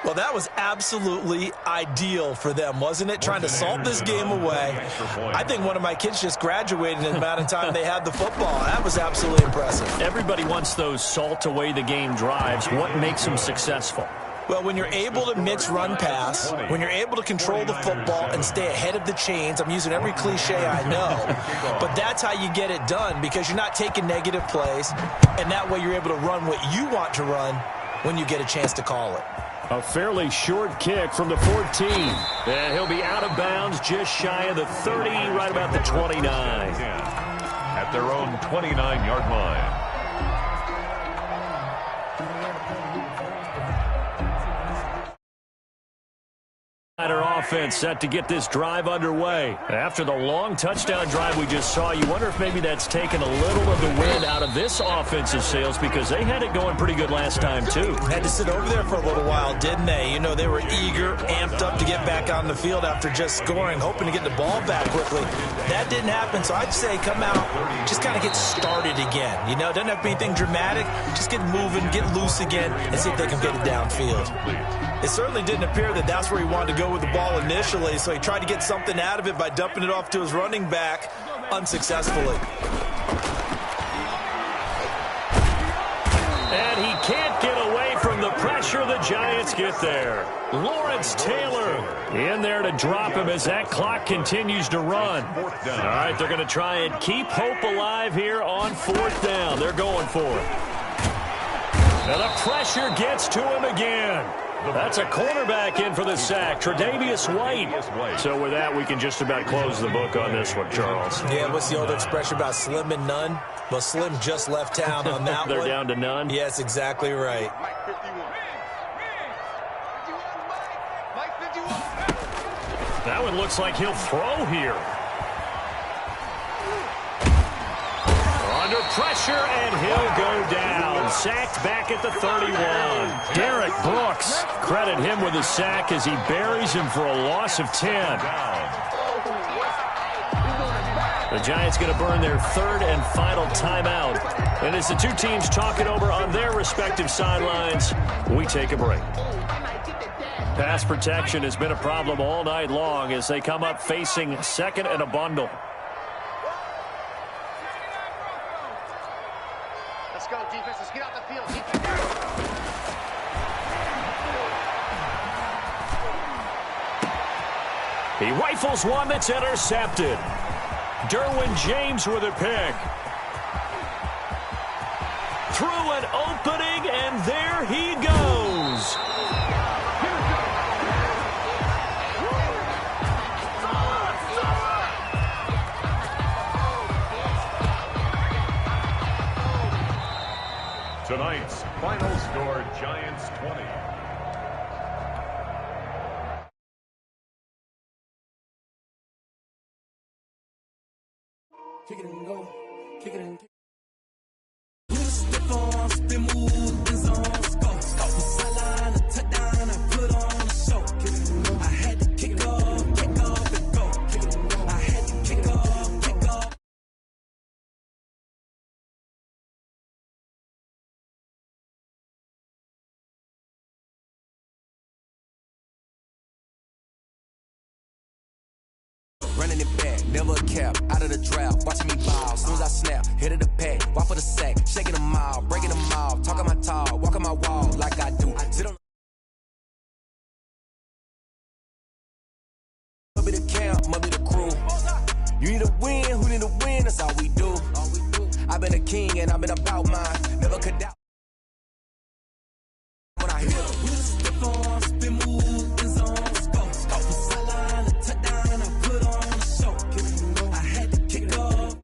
Well, that was absolutely ideal for them, wasn't it? Trying to salt this game away. I think one of my kids just graduated in the amount of time they had the football. That was absolutely impressive. Everybody wants those salt away the game drives. What makes them successful? Well, when you're able to mix run-pass, when you're able to control the football and stay ahead of the chains, I'm using every cliche I know, but that's how you get it done because you're not taking negative plays, and that way you're able to run what you want to run when you get a chance to call it. A fairly short kick from the 14. And he'll be out of bounds just shy of the 30, right about the 29. At their own 29-yard line. Offense set to get this drive underway. After the long touchdown drive we just saw, you wonder if maybe that's taken a little of the wind out of this offensive sails because they had it going pretty good last time too. Had to sit over there for a little while, didn't they? You know, they were eager, amped up to get back on the field after just scoring, hoping to get the ball back quickly. That didn't happen, so I'd say come out, just kind of get started again. You know, doesn't have to be anything dramatic. Just get moving, get loose again, and see if they can get it downfield. It certainly didn't appear that that's where he wanted to go with the ball initially, so he tried to get something out of it by dumping it off to his running back unsuccessfully. And he can't get away from the pressure. The Giants get there. Lawrence Taylor in there to drop him as that clock continues to run. All right, they're going to try and keep hope alive here on 4th down. They're going for it. Now the pressure gets to him again. That's a cornerback in for the sack, Tre'Davious White. So with that, we can just about close the book on this one, Charles. Yeah, what's the old expression about slim and none? Well, Slim just left town on that They're one. down to none? Yes, exactly right. That one looks like he'll throw here. Under pressure, and he'll go down. Sacked back at the 31. Derek Brooks, credit him with a sack as he buries him for a loss of 10. The Giants going to burn their 3rd and final timeout. And as the two teams talk it over on their respective sidelines, we take a break. Pass protection has been a problem all night long as they come up facing 2nd and a bundle. Let's go, defense. Let's get out the field. He rifles one that's intercepted. Derwin James with a pick. Through an opening, and there he goes. Tonight's final score, Giants 20. Kick it and go. Kick it and running it back, never a cap, out of the drought, watching me ball, soon as I snap, hit of the pack, walk for the sack, shaking them all, breaking them all, talking my talk, walking my wall like I do, sit on be the camp, I'ma be the crew. You need a win, who need a win, that's all we do. I've been a king and I've been about mine. Never could doubt. When I hear the wheels step on, spin move, is on, scope. Scope for sideline, a touchdown, I put on a show. I had to kick off.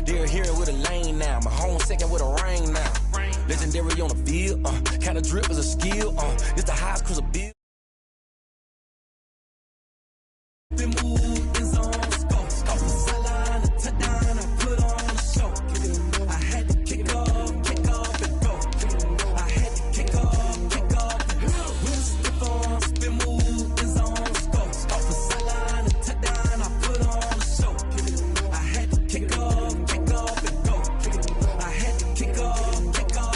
They're here with a lane now. My home second with a ring now. Legendary on the field. Kind of drip is a skill. It's the highest cruise a bill. The move is on scope. Scope for sideline, a touchdown, I put on a show. I had to kick off and go. I had to kick off and go. We'll step on, spin move is on scope. Scope for sideline, a touchdown, I put on a show. I had to kick off and go. I had to kick off and go.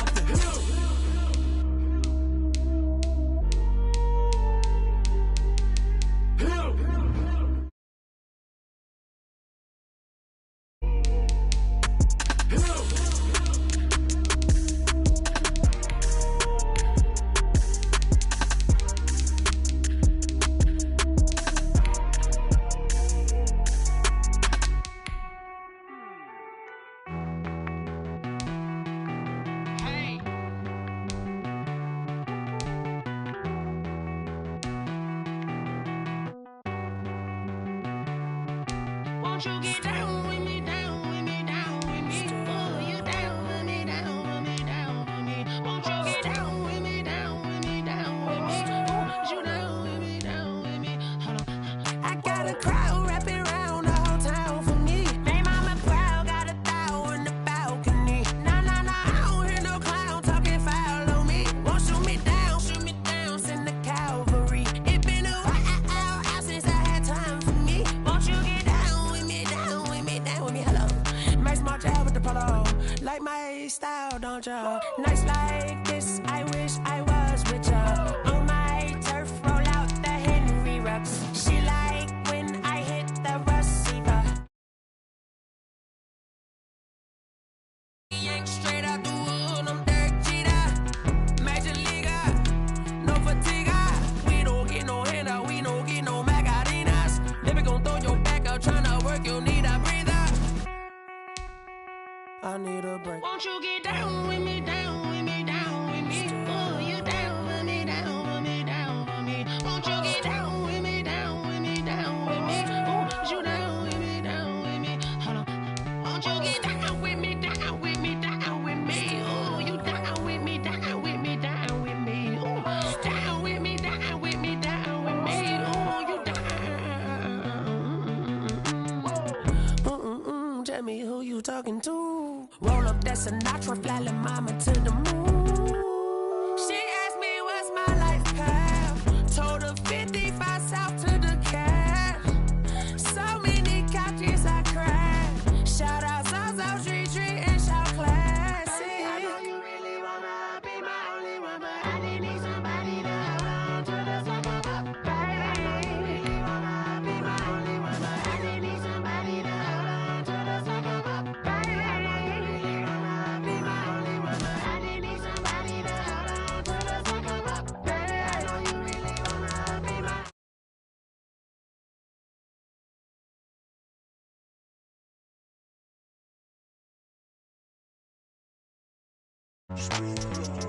Won't you get down with me, down with me, down with me? Oh, you down with me, down with me, down with me. Won't you get down with me, down with me, down with me? Oh, you down with me, down with me? Hold on. I got a crowd wrapping around the whole town for me. They mama proud, got a thou in the balcony. Nah, nah, nah, I don't hear no clown talking foul on me. Won't shoot me down, send the cavalry. It been a while since I had time for me. Won't you get down with me, down with me, down with me? Hello. Max March out with the polo. Like my style, don't ya? Nights like this, I wish I was with ya. On my turf, roll out the Henry Rux. She like when I hit the receiver. Yank straight out the wood, I'm Derek Jeter. Major leaguer, no fatigue. We don't get no handout, we don't get no Macarinas. Never gon' throw your back out, tryna work, you'll need a breather. I need a break. Won't you get down with me, down with me, down with me? Oh, you down with me, down with me, down with me? Won't you get down with me, down with me, down with me? Oh, you down with me, down with me? Hold on. Won't you get down with me, down with me, down with me? Oh, you down with me, down with me, down with me? Oh, down with me, down with me, down with me? Oh, you down. Tell me who you talking to. Roll up that Sinatra, fly la mama to the moon. She asked me what's my life path. Told her 55 south to the cab. So many couches I cried. Shout out Zozo, Tree, and shout classic. I know you really wanna be my only one, but I didn't need somebody to hold on to the second up. Baby, I know you really wanna be my only one, but I didn't need somebody to hold on to the second up. Baby, I know you really wanna be my only one, but I didn't need somebody to hold on to the second up. Baby, I know you really wanna be my. Street.